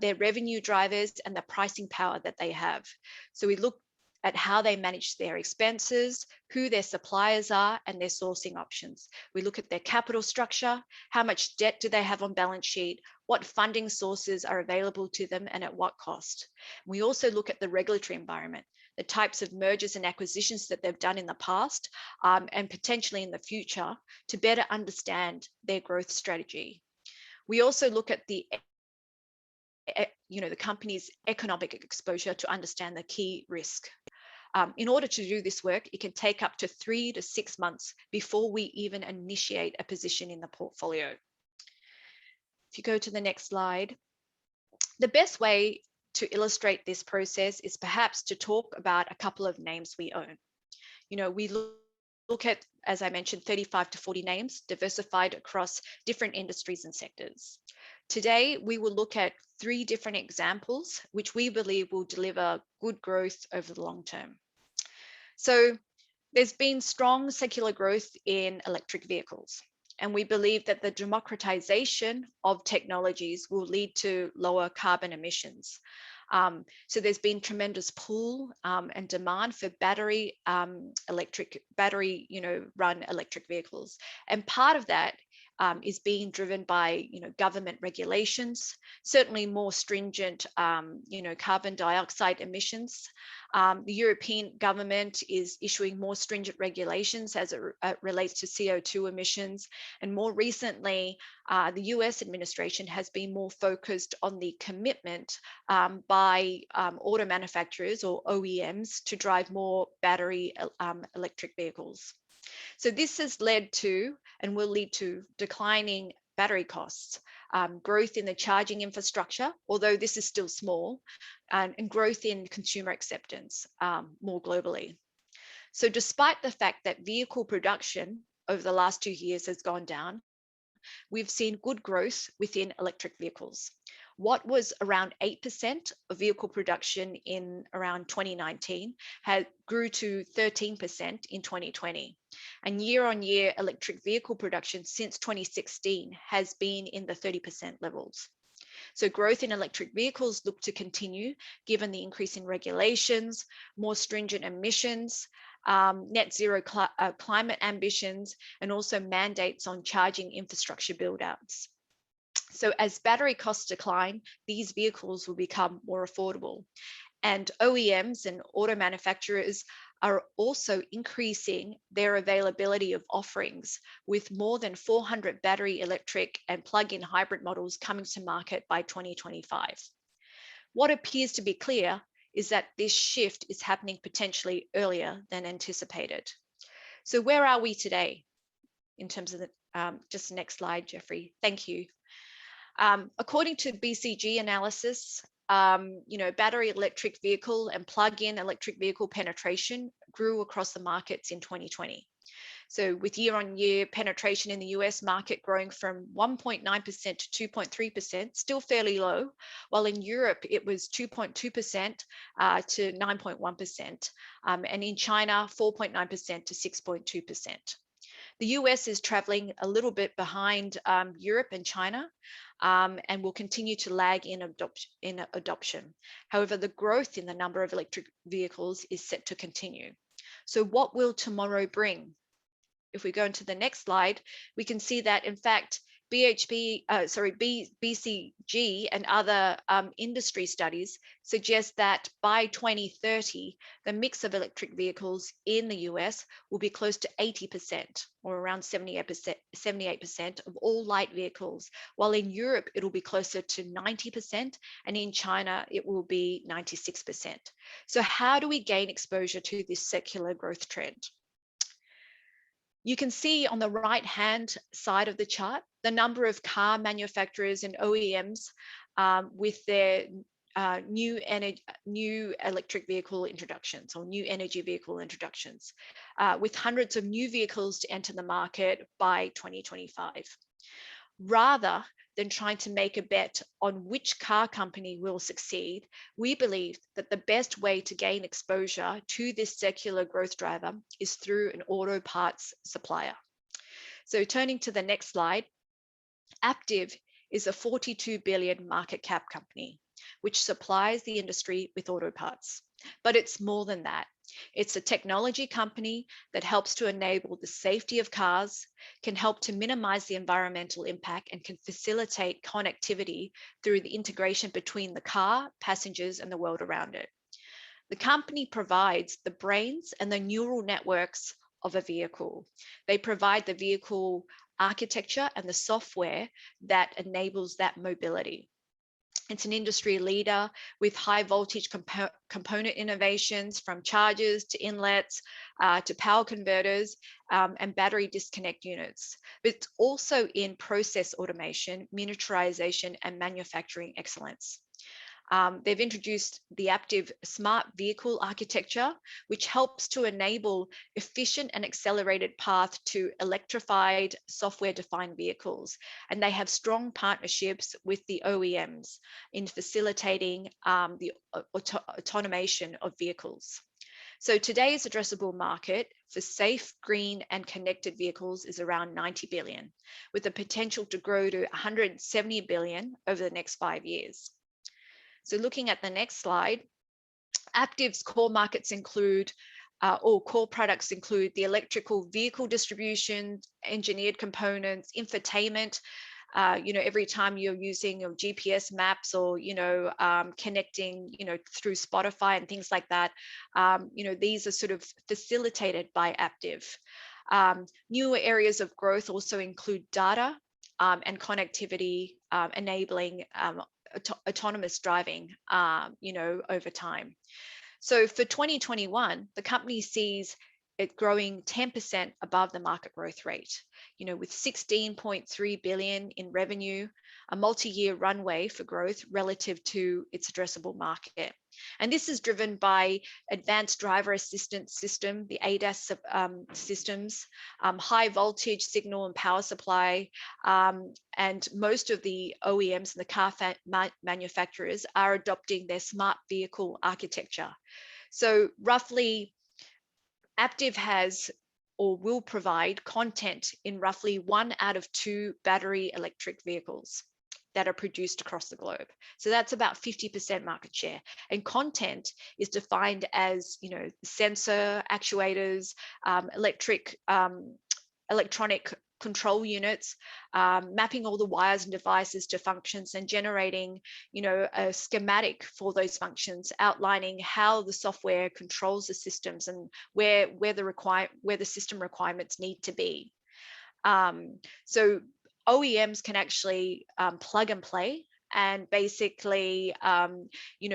B: their revenue drivers, and the pricing power that they have. So we look at how they manage their expenses, who their suppliers are, and their sourcing options. We look at their capital structure, how much debt do they have on balance sheet, what funding sources are available to them, and at what cost. We also look at the regulatory environment, the types of mergers and acquisitions that they've done in the past and potentially in the future to better understand their growth strategy. We also look at the company's economic exposure to understand the key risk. In order to do this work, it can take up to 3 to 6 months before we even initiate a position in the portfolio. If you go to the next slide, the best way to illustrate this process is perhaps to talk about a couple of names we own. We look at, as I mentioned, 35 to 40 names diversified across different industries and sectors. Today, we will look at 3 different examples, which we believe will deliver good growth over the long term. So there's been strong secular growth in electric vehicles, and we believe that the democratization of technologies will lead to lower carbon emissions. So there's been tremendous pull and demand for battery run electric vehicles. And part of that is being driven by, government regulations, certainly more stringent, carbon dioxide emissions. The European government is issuing more stringent regulations as it relates to CO2 emissions. And more recently, the US administration has been more focused on the commitment by auto manufacturers or OEMs to drive more battery electric vehicles. So this has led to and will lead to declining battery costs, growth in the charging infrastructure, although this is still small, and growth in consumer acceptance more globally. So despite the fact that vehicle production over the last 2 years has gone down, we've seen good growth within electric vehicles. What was around 8% of vehicle production in around 2019 grew to 13% in 2020. And year on year, electric vehicle production since 2016 has been in the 30% levels. So growth in electric vehicles look to continue given the increase in regulations, more stringent emissions, net zero climate ambitions, and also mandates on charging infrastructure build-outs. So as battery costs decline, these vehicles will become more affordable. And OEMs and auto manufacturers are also increasing their availability of offerings, with more than 400 battery electric and plug-in hybrid models coming to market by 2025. What appears to be clear is that this shift is happening potentially earlier than anticipated. So where are we today in terms of the, just next slide, Jeffrey, thank you. According to BCG analysis, battery electric vehicle and plug-in electric vehicle penetration grew across the markets in 2020. So with year-on-year penetration in the US market growing from 1.9% to 2.3%, still fairly low, while in Europe it was 2.2% to 9.1%, and in China 4.9% to 6.2%. The US is traveling a little bit behind Europe and China, and will continue to lag in adoption. However, the growth in the number of electric vehicles is set to continue. So what will tomorrow bring? If we go into the next slide, we can see that in fact, BCG and other industry studies suggest that by 2030, the mix of electric vehicles in the US will be close to 80%, or around 78% of all light vehicles, while in Europe it will be closer to 90%, and in China it will be 96%. So how do we gain exposure to this secular growth trend? You can see on the right-hand side of the chart, the number of car manufacturers and OEMs with their new electric vehicle introductions, or new energy vehicle introductions, with hundreds of new vehicles to enter the market by 2025. Rather than trying to make a bet on which car company will succeed, we believe that the best way to gain exposure to this secular growth driver is through an auto parts supplier. So turning to the next slide, Aptiv is a 42 billion market cap company, which supplies the industry with auto parts. But it's more than that. It's a technology company that helps to enable the safety of cars, can help to minimize the environmental impact, and can facilitate connectivity through the integration between the car, passengers, and the world around it. The company provides the brains and the neural networks of a vehicle. They provide the vehicle architecture and the software that enables that mobility. It's an industry leader with high voltage component innovations, from chargers to inlets to power converters and battery disconnect units. But it's also in process automation, miniaturization, and manufacturing excellence. They've introduced the Aptiv Smart Vehicle Architecture, which helps to enable efficient and accelerated path to electrified software-defined vehicles. And they have strong partnerships with the OEMs in facilitating the automation of vehicles. So today's addressable market for safe, green, and connected vehicles is around 90 billion, with the potential to grow to 170 billion over the next 5 years. So looking at the next slide, Aptiv's core markets include, or core products include the electrical vehicle distribution, engineered components, infotainment. Every time you're using your GPS maps or, connecting, through Spotify and things like that, these are sort of facilitated by Aptiv. Newer areas of growth also include data and connectivity, enabling autonomous driving, over time. So for 2021, the company sees it growing 10% above the market growth rate, with 16.3 billion in revenue, a multi-year runway for growth relative to its addressable market. And this is driven by advanced driver assistance system, the ADAS systems, high voltage signal and power supply, and most of the OEMs and the car manufacturers are adopting their smart vehicle architecture. So roughly, Aptiv has or will provide content in roughly 1 out of 2 battery electric vehicles that are produced across the globe. So that's about 50% market share. And content is defined as, sensor, actuators, electronic control units, mapping all the wires and devices to functions, and generating, a schematic for those functions, outlining how the software controls the systems and where the system requirements need to be. So OEMs can actually plug and play and basically,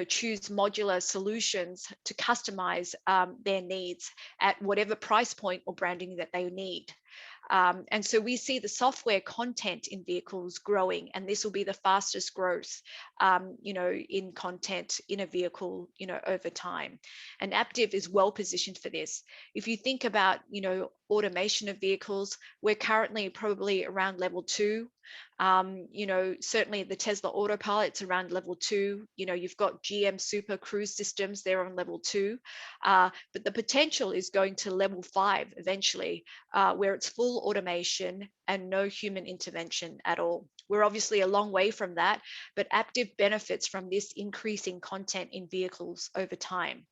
B: choose modular solutions to customize their needs at whatever price point or branding that they need. And so we see the software content in vehicles growing, and this will be the fastest growth, in content in a vehicle, over time. And Aptiv is well positioned for this. If you think about, automation of vehicles, we're currently probably around level 2. Certainly the Tesla Autopilot's around level 2. You've got GM Super Cruise systems, they're on level 2. But the potential is going to level 5 eventually, where it's full automation and no human intervention at all. We're obviously a long way from that, but Aptiv benefits from this increasing content in vehicles over time.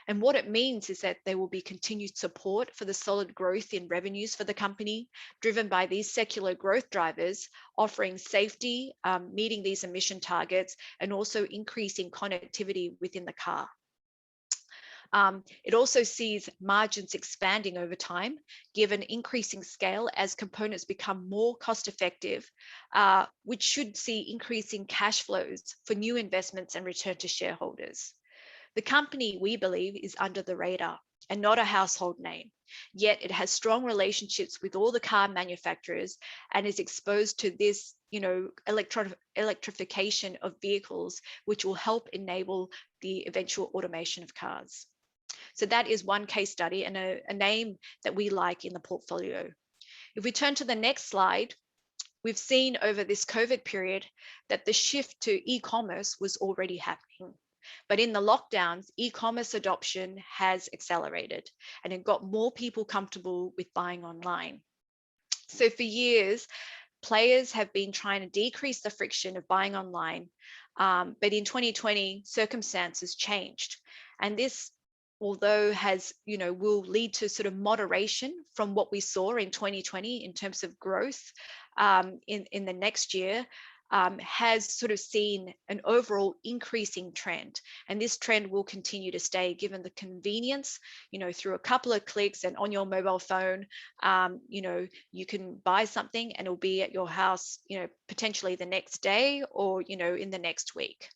B: And what it means is that there will be continued support for the solid growth in revenues for the company, driven by these secular growth drivers, offering safety, meeting these emission targets, and also increasing connectivity within the car. It also sees margins expanding over time, given increasing scale as components become more cost effective, which should see increasing cash flows for new investments and return to shareholders. The company, we believe, is under the radar and not a household name, yet it has strong relationships with all the car manufacturers and is exposed to this, electrification of vehicles, which will help enable the eventual automation of cars. So that is one case study and a name that we like in the portfolio. If we turn to the next slide, we've seen over this COVID period that the shift to e-commerce was already happening. But in the lockdowns, e-commerce adoption has accelerated and it got more people comfortable with buying online. So for years, players have been trying to decrease the friction of buying online. But in 2020, circumstances changed. And this, although will lead to sort of moderation from what we saw in 2020 in terms of growth in the next year, has sort of seen an overall increasing trend. And this trend will continue to stay given the convenience, through a couple of clicks and on your mobile phone, you can buy something and it'll be at your house, potentially the next day or, in the next week.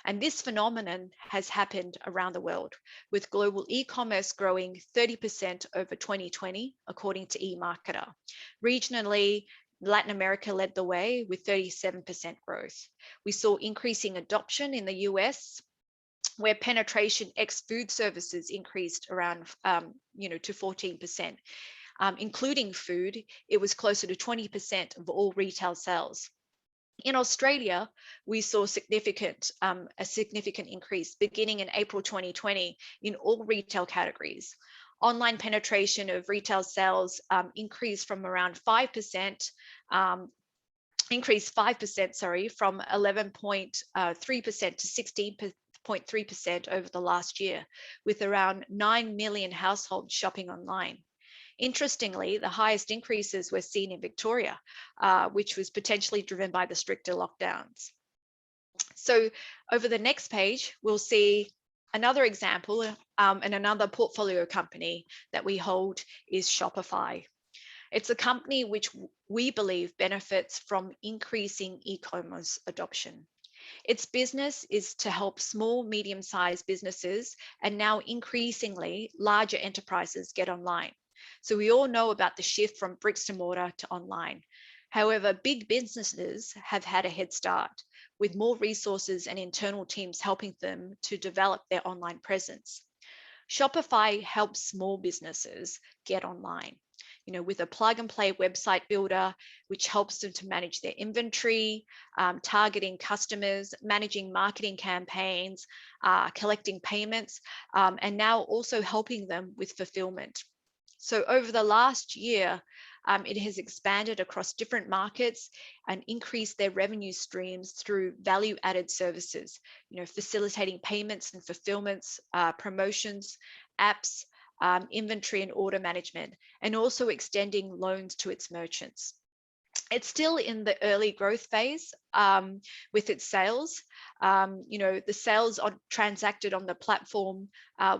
B: And this phenomenon has happened around the world, with global e-commerce growing 30% over 2020, according to eMarketer. Regionally, Latin America led the way with 37% growth. We saw increasing adoption in the US, where penetration ex food services increased around, to 14%. Including food, it was closer to 20% of all retail sales. In Australia, we saw a significant increase beginning in April 2020 in all retail categories. Online penetration of retail sales increased from around 5%, from 11.3% to 16.3% over the last year, with around 9 million households shopping online. Interestingly, the highest increases were seen in Victoria, which was potentially driven by the stricter lockdowns. So over the next page, we'll see another example, and another portfolio company that we hold is Shopify. It's a company which we believe benefits from increasing e-commerce adoption. Its business is to help small, medium-sized businesses and now increasingly larger enterprises get online. So we all know about the shift from bricks to mortar to online. However, big businesses have had a head start, with more resources and internal teams helping them to develop their online presence. Shopify helps small businesses get online, with a plug and play website builder, which helps them to manage their inventory, targeting customers, managing marketing campaigns, collecting payments, and now also helping them with fulfillment. So over the last year, it has expanded across different markets and increased their revenue streams through value-added services, facilitating payments and fulfillments, promotions, apps, inventory and order management, and also extending loans to its merchants. It's still in the early growth phase with its sales. The sales transacted on the platform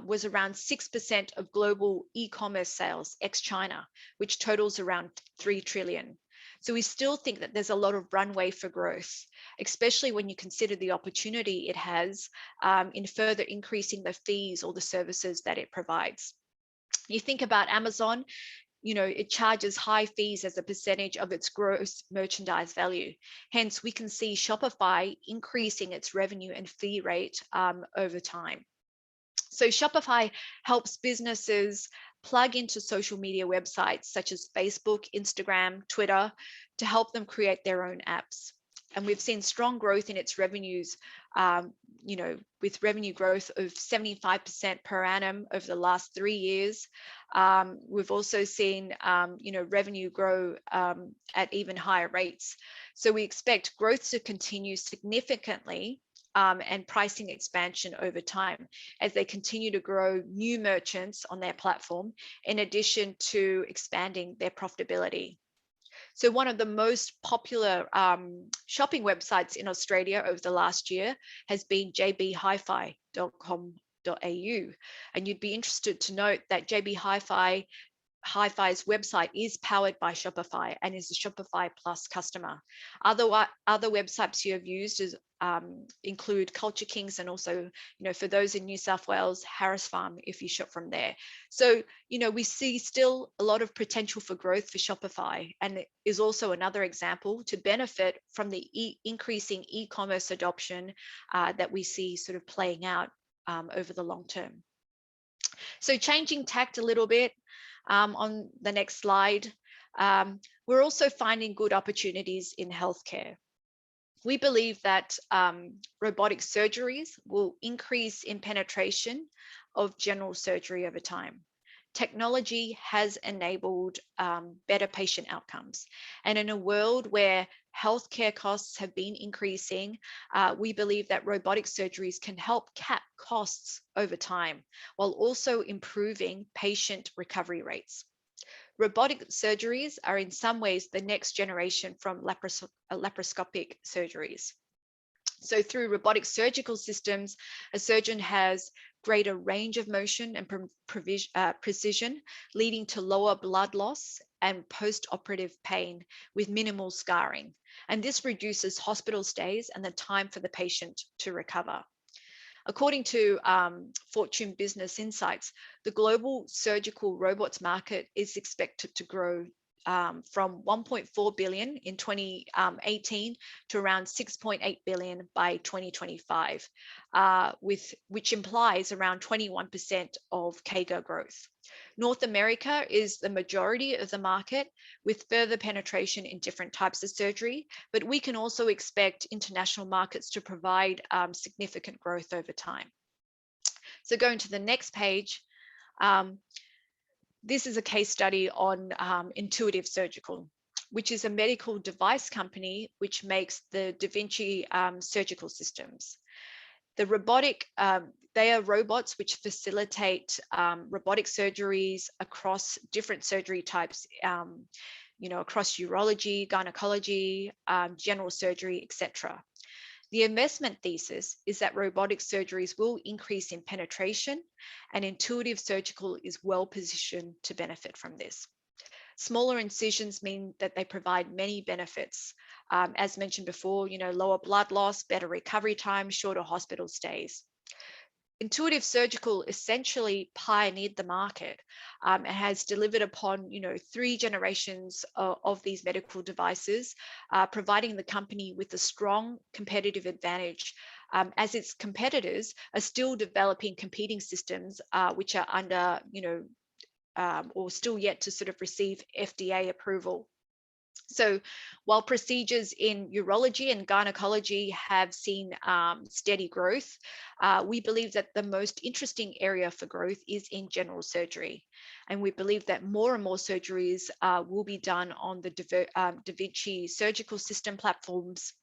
B: was around 6% of global e-commerce sales ex-China, which totals around 3 trillion. So we still think that there's a lot of runway for growth, especially when you consider the opportunity it has in further increasing the fees or the services that it provides. You think about Amazon, it charges high fees as a percentage of its gross merchandise value. Hence, we can see Shopify increasing its revenue and fee rate over time. So Shopify helps businesses plug into social media websites such as Facebook, Instagram, Twitter to help them create their own apps. And we've seen strong growth in its revenues, with revenue growth of 75% per annum over the last 3 years. We've also seen, revenue grow at even higher rates. So we expect growth to continue significantly and pricing expansion over time as they continue to grow new merchants on their platform, in addition to expanding their profitability. So one of the most popular shopping websites in Australia over the last year has been jbhifi.com.au. And you'd be interested to note that JB Hi-Fi's website is powered by Shopify and is a Shopify Plus customer. Other websites you have used include Culture Kings, and also, for those in New South Wales, Harris Farm, if you shop from there. So, we see still a lot of potential for growth for Shopify, and it is also another example to benefit from the increasing e-commerce adoption that we see sort of playing out over the long term. So changing tact a little bit, on the next slide, we're also finding good opportunities in healthcare. We believe that robotic surgeries will increase in penetration of general surgery over time. Technology has enabled better patient outcomes. And in a world where healthcare costs have been increasing, we believe that robotic surgeries can help cap costs over time, while also improving patient recovery rates. Robotic surgeries are in some ways the next generation from laparoscopic surgeries. So through robotic surgical systems, a surgeon has greater range of motion and precision, leading to lower blood loss and post-operative pain with minimal scarring. And this reduces hospital stays and the time for the patient to recover. According to Fortune Business Insights, the global surgical robots market is expected to grow from 1.4 billion in 2018 to around 6.8 billion by 2025, which implies around 21% of CAGR growth. North America is the majority of the market, with further penetration in different types of surgery, but we can also expect international markets to provide significant growth over time. So going to the next page, this is a case study on Intuitive Surgical, which is a medical device company which makes the Da Vinci surgical systems. The robotic, they are robots which facilitate robotic surgeries across different surgery types, across urology, gynecology, general surgery, etc. The investment thesis is that robotic surgeries will increase in penetration, and Intuitive Surgical is well positioned to benefit from this. Smaller incisions mean that they provide many benefits. As mentioned before, lower blood loss, better recovery time, shorter hospital stays. Intuitive Surgical essentially pioneered the market and has delivered upon 3 generations of these medical devices, providing the company with a strong competitive advantage as its competitors are still developing competing systems which are under or still yet to sort of receive FDA approval. So while procedures in urology and gynecology have seen steady growth, we believe that the most interesting area for growth is in general surgery. And we believe that more and more surgeries will be done on the Da Vinci surgical system platforms.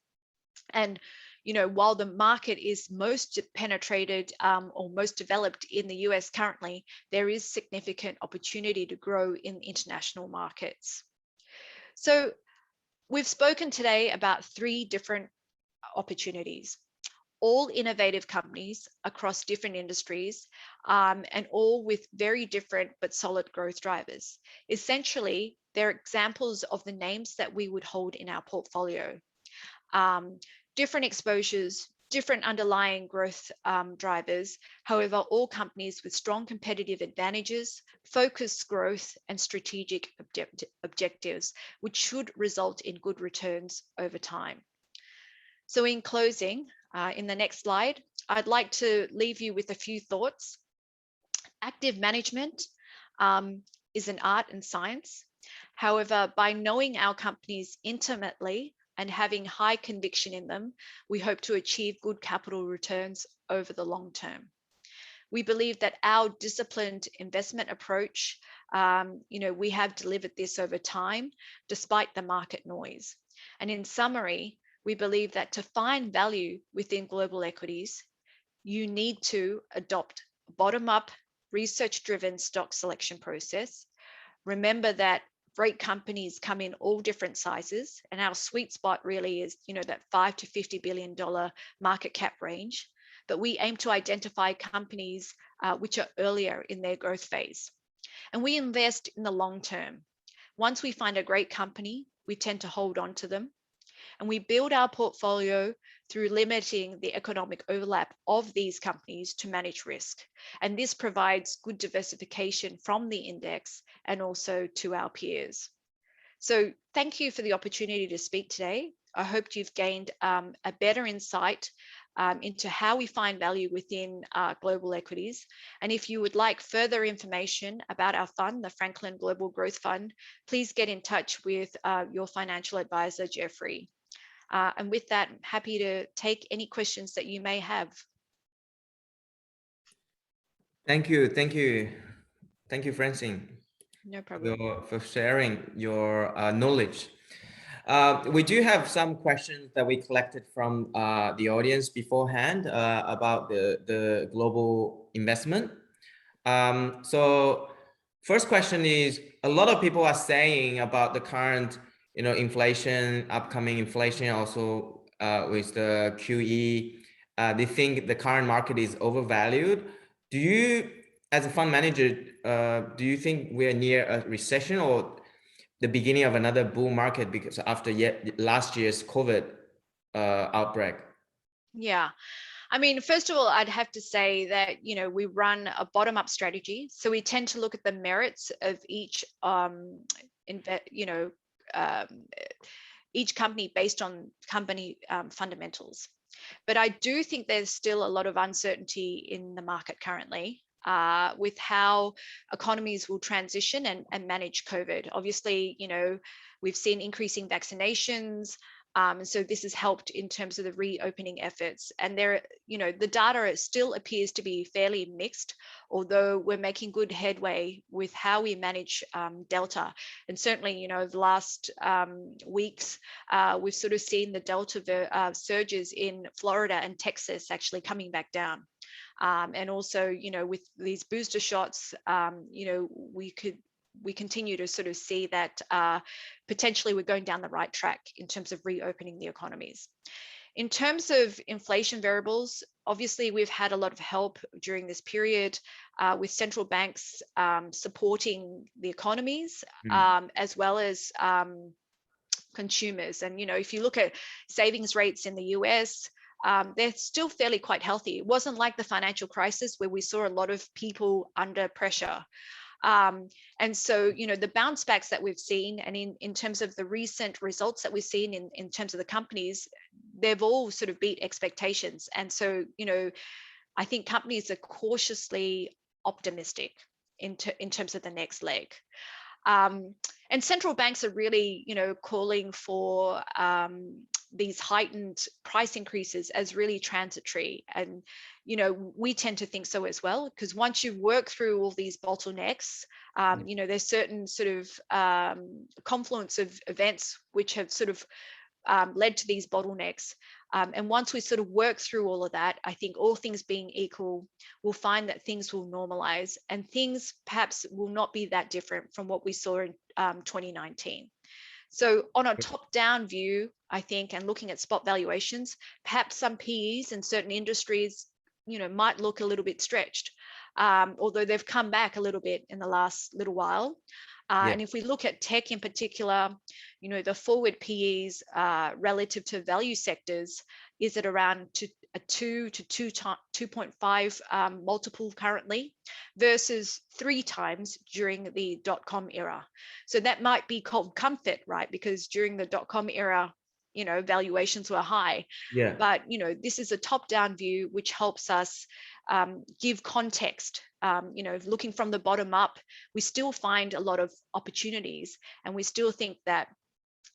B: And while the market is most penetrated or most developed in the US currently, there is significant opportunity to grow in international markets. So we've spoken today about 3 different opportunities, all innovative companies across different industries, and all with very different but solid growth drivers. Essentially, they're examples of the names that we would hold in our portfolio. Different exposures, different underlying growth drivers, however, all companies with strong competitive advantages, focused growth, and strategic objectives, which should result in good returns over time. So in closing, in the next slide, I'd like to leave you with a few thoughts. Active management is an art and science. However, by knowing our companies intimately and having high conviction in them, we hope to achieve good capital returns over the long term. We believe that our disciplined investment approach, we have delivered this over time, despite the market noise. And in summary, we believe that to find value within global equities, you need to adopt a bottom-up, research-driven stock selection process. Remember that great companies come in all different sizes, and our sweet spot really is, that $5 to $50 billion market cap range. But we aim to identify companies which are earlier in their growth phase. And we invest in the long term. Once we find a great company, we tend to hold on to them. And we build our portfolio through limiting the economic overlap of these companies to manage risk. And this provides good diversification from the index and also to our peers. So thank you for the opportunity to speak today. I hope you've gained a better insight into how we find value within global equities. And if you would like further information about our fund, the Franklin Global Growth Fund, please get in touch with your financial advisor, Jeffrey. And with that, I'm happy to take any questions that you may have.
A: Thank you, Francine.
B: No problem.
A: For sharing your knowledge. We do have some questions that we collected from the audience beforehand about the global investment. So first question is, a lot of people are saying about the current inflation, upcoming inflation, also with the QE, they think the current market is overvalued. Do you, as a fund manager, do you think we're near a recession or the beginning of another bull market because after last year's COVID outbreak?
B: Yeah. I mean, first of all, I'd have to say that, we run a bottom-up strategy. So we tend to look at the merits of each, each company based on company fundamentals. But I do think there's still a lot of uncertainty in the market currently with how economies will transition and manage COVID. Obviously, we've seen increasing vaccinations. And so this has helped in terms of the reopening efforts. And the data still appears to be fairly mixed, although we're making good headway with how we manage Delta. And certainly, the last weeks, we've sort of seen the Delta surges in Florida and Texas actually coming back down. And also, with these booster shots, we continue to sort of see that potentially we're going down the right track in terms of reopening the economies. In terms of inflation variables, obviously we've had a lot of help during this period with central banks supporting the economies as well as consumers. And, if you look at savings rates in the US, they're still fairly quite healthy. It wasn't like the financial crisis where we saw a lot of people under pressure. And so, the bounce backs that we've seen and in terms of the recent results that we've seen in terms of the companies, they've all sort of beat expectations. And so, I think companies are cautiously optimistic in terms of the next leg. And central banks are really, calling for these heightened price increases as really transitory. And, we tend to think so as well, because once you work through all these bottlenecks, there's certain sort of confluence of events which have sort of led to these bottlenecks. And once we sort of work through all of that, I think all things being equal, we'll find that things will normalize and things perhaps will not be that different from what we saw in 2019. So on a top-down view, I think, and looking at spot valuations, perhaps some PEs in certain industries, might look a little bit stretched, although they've come back a little bit in the last little while. And if we look at tech in particular, the forward PEs relative to value sectors is at around a 2 to 2.5 multiple currently versus 3 times during the .com era. So that might be called comfort, right? Because during the .com era, valuations were high.
A: Yeah.
B: But, this is a top-down view, which helps us give context. Looking from the bottom up, we still find a lot of opportunities, and we still think that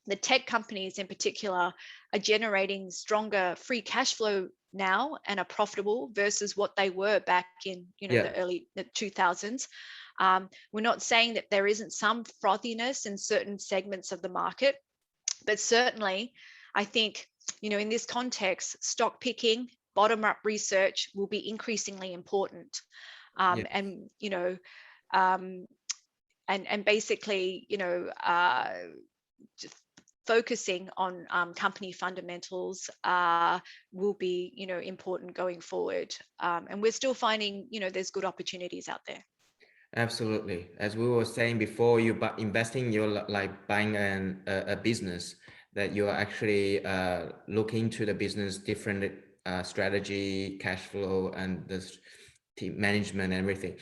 B: the tech companies in particular are generating stronger free cash flow now and are profitable versus what they were back in the early 2000s. We're not saying that there isn't some frothiness in certain segments of the market, but certainly I think in this context, stock picking, bottom up research will be increasingly important. And basically just focusing on company fundamentals will be important going forward, and we're still finding there's good opportunities out there.
A: Absolutely. As we were saying before, you investing, you're like buying a business that you're actually looking into the business, different strategy, cash flow, and the team management and everything.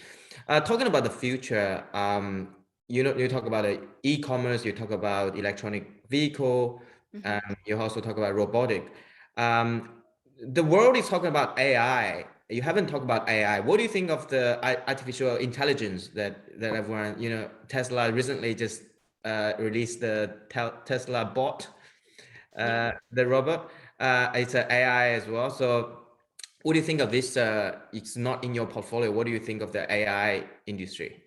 A: Talking about the future, you talk about e-commerce, you talk about electronic vehicle, you also talk about robotic. The world is talking about AI. You haven't talked about AI. What do you think of the artificial intelligence that everyone, Tesla recently just released the Tesla bot, the robot. It's an AI as well. So what do you think of this? It's not in your portfolio. What do you think of the AI industry?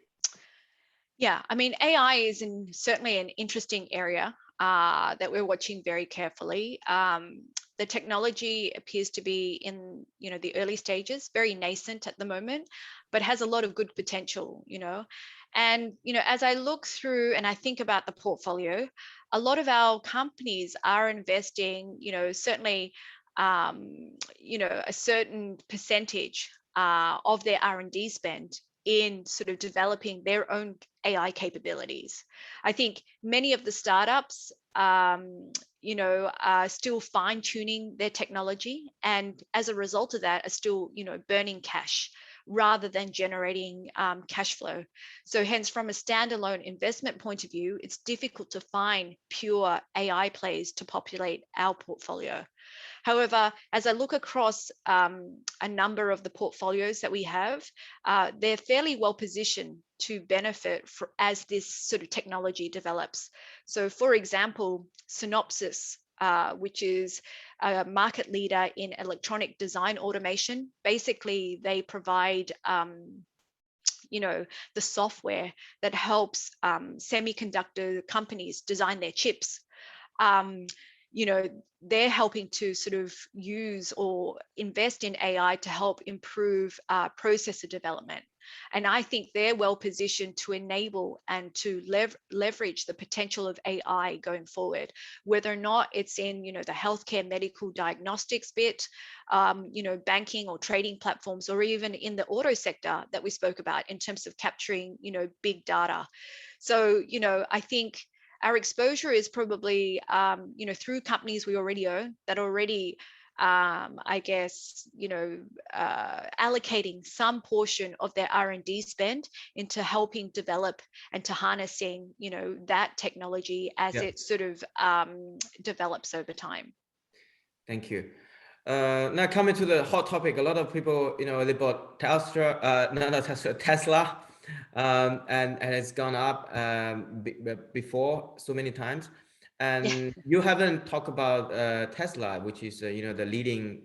B: Yeah, I mean, AI is certainly an interesting area that we're watching very carefully. The technology appears to be in, the early stages, very nascent at the moment, but has a lot of good potential, And, as I look through and I think about the portfolio, a lot of our companies are investing, certainly, a certain percentage of their R&D spend in sort of developing their own AI capabilities. I think many of the startups, are still fine-tuning their technology, and as a result of that, are still, burning cash rather than generating cash flow. So hence, from a standalone investment point of view, it's difficult to find pure AI plays to populate our portfolio. However, as I look across a number of the portfolios that we have, they're fairly well positioned to benefit as this sort of technology develops. So for example, Synopsys, which is a market leader in electronic design automation. Basically, they provide the software that helps semiconductor companies design their chips. They're helping to sort of use or invest in AI to help improve processor development. And I think they're well positioned to enable and to leverage the potential of AI going forward, whether or not it's in, the healthcare medical diagnostics bit, banking or trading platforms, or even in the auto sector that we spoke about in terms of capturing, big data. So, I think our exposure is probably, through companies we already own that already, allocating some portion of their R&D spend into helping develop and to harnessing, that technology as it sort of develops over time. Thank you.
A: Now coming to the hot topic, a lot of people, they bought Tesla. And it's gone up before so many times, and you haven't talked about Tesla, which is the leading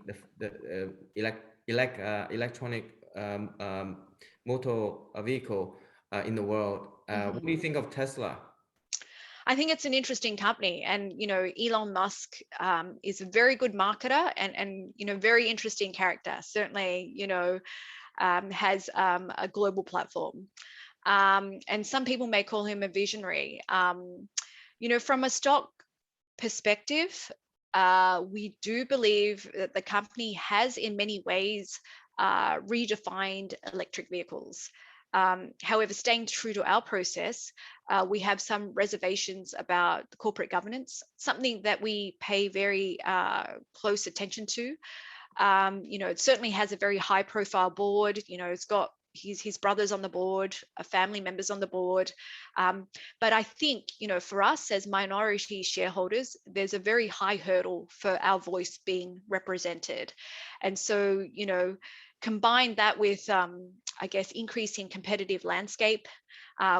A: electronic motor vehicle in the world. What do you think of Tesla?
B: I think it's an interesting company, and Elon Musk is a very good marketer and very interesting character. Certainly, has a global platform, and some people may call him a visionary. From a stock perspective, we do believe that the company has, in many ways, redefined electric vehicles. However, staying true to our process, we have some reservations about the corporate governance, something that we pay very close attention to. It certainly has a very high profile board. It's got his brothers on the board, family members on the board. But I think, for us as minority shareholders, there's a very high hurdle for our voice being represented. And so, combine that with, I guess, increasing competitive landscape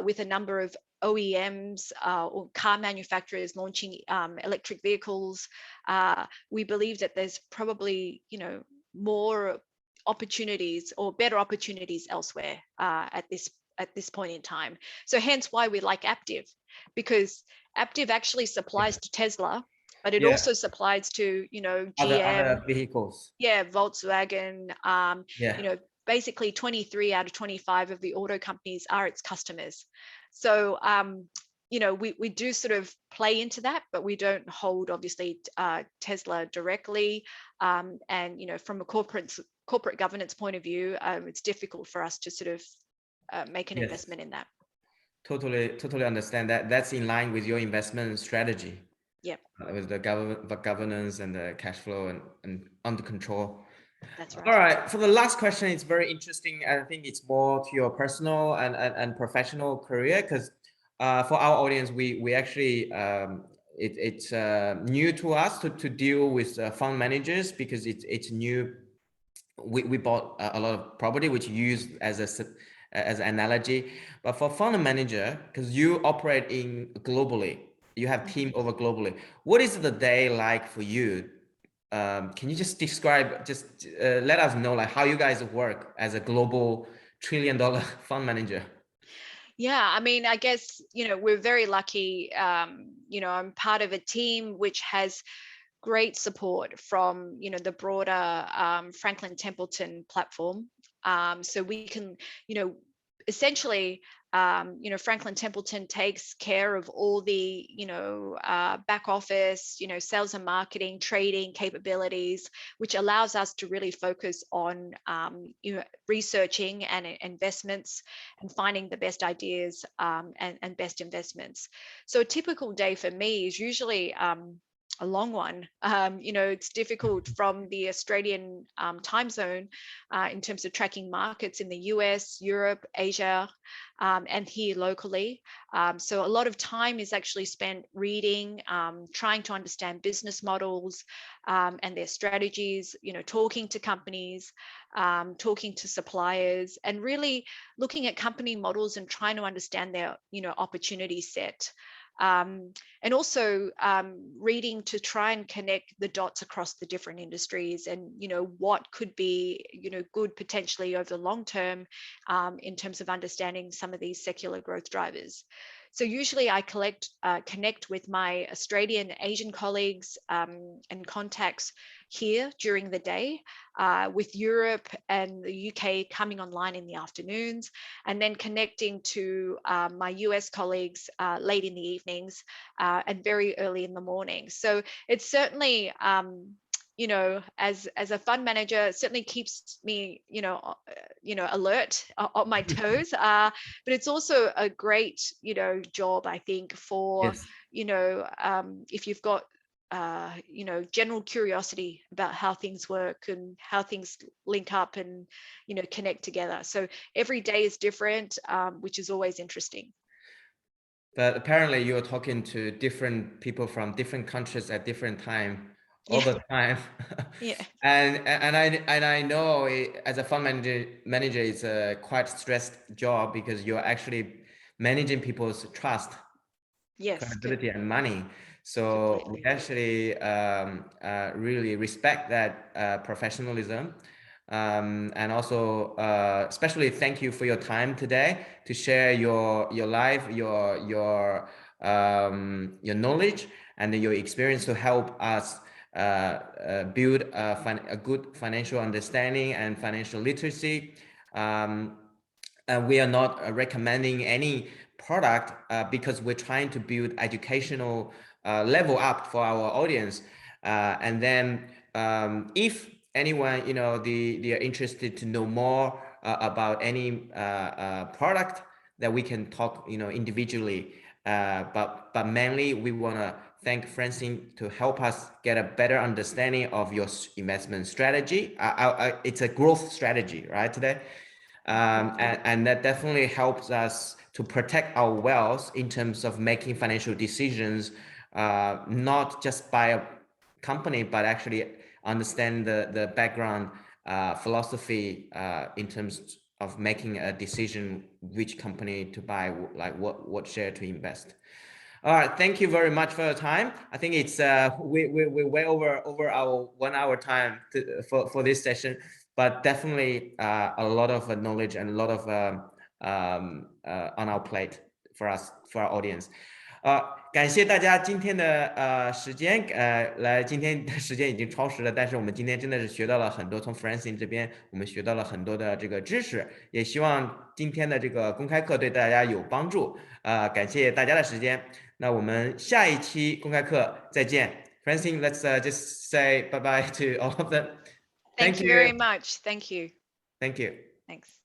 B: with a number of OEMs or car manufacturers launching electric vehicles, we believe that there's probably, more opportunities or better opportunities elsewhere at this point in time. So hence why we like Aptiv, because Aptiv actually supplies to Tesla, but it also supplies to GM,
A: other vehicles.
B: Yeah, Volkswagen. Basically 23 out of 25 of the auto companies are its customers. So we do sort of play into that, but we don't hold obviously Tesla directly. And from a corporate governance point of view, it's difficult for us to sort of make an investment in that.
A: Totally understand that. That's in line with your investment strategy.
B: Yep.
A: With the governance and the cash flow and under control.
B: That's right.
A: All right. For the last question, it's very interesting. I think it's more to your personal and professional career, because for our audience, we actually it's new to us to deal with fund managers, because it's new. We bought a lot of property, which you use as an analogy. But for fund manager, because you operate globally, you have team over globally. What is the day like for you? Can you just describe, let us know like how you guys work as a global $1 trillion fund manager?
B: Yeah, I mean, I guess, we're very lucky. I'm part of a team which has great support from, the broader Franklin Templeton platform. So we can, essentially, Franklin Templeton takes care of all the, back office, sales and marketing, trading capabilities, which allows us to really focus on, researching and investments and finding the best ideas and best investments. So a typical day for me is usually a long one. It's difficult from the Australian time zone in terms of tracking markets in the US, Europe, Asia, and here locally. So a lot of time is actually spent reading, trying to understand business models and their strategies, talking to companies, talking to suppliers, and really looking at company models and trying to understand their, opportunity set. And also reading to try and connect the dots across the different industries and, what could be, good potentially over the long term in terms of understanding some of these secular growth drivers. So usually I connect with my Australian, Asian colleagues and contacts here during the day, with Europe and the UK coming online in the afternoons, and then connecting to my US colleagues late in the evenings and very early in the morning. So it's certainly, as a fund manager, it certainly keeps me, alert on my toes. But it's also a great, job, I think, for, if you've got, general curiosity about how things work and how things link up and, connect together. So every day is different, which is always interesting.
A: But apparently you're talking to different people from different countries at different time. All the time.
B: Yeah.
A: and I know as a fund manager it's a quite stressed job, because you're actually managing people's trust, credibility, and money. So
B: Completely.
A: we actually really respect that professionalism. And also especially thank you for your time today to share your life, your your knowledge and your experience to help us build a good financial understanding and financial literacy. And we are not recommending any product because we're trying to build educational level up for our audience. And then if anyone, they are interested to know more about any product, that we can talk, individually. But mainly we want to thank Francine to help us get a better understanding of your investment strategy. It's a growth strategy, right, today? And that definitely helps us to protect our wealth in terms of making financial decisions, not just by a company, but actually understand the background philosophy in terms of making a decision which company to buy, like what share to invest. All right, thank you very much for your time. I think it's we're way over our 1 hour time for this session, but definitely a lot of knowledge and a lot of on our plate for us, for our audience. 感谢大家今天的时间，今天的时间已经超时了，但是我们今天真的是学到了很多，从 Francine 这边我们学到了很多的这个知识，也希望今天的这个公开课对大家有帮助。感谢大家的时间，那我们下一期公开课再见。Francine, let's just say bye bye to all of them.
B: Thank you very much. Thank you.
A: Thank you.
B: Thanks.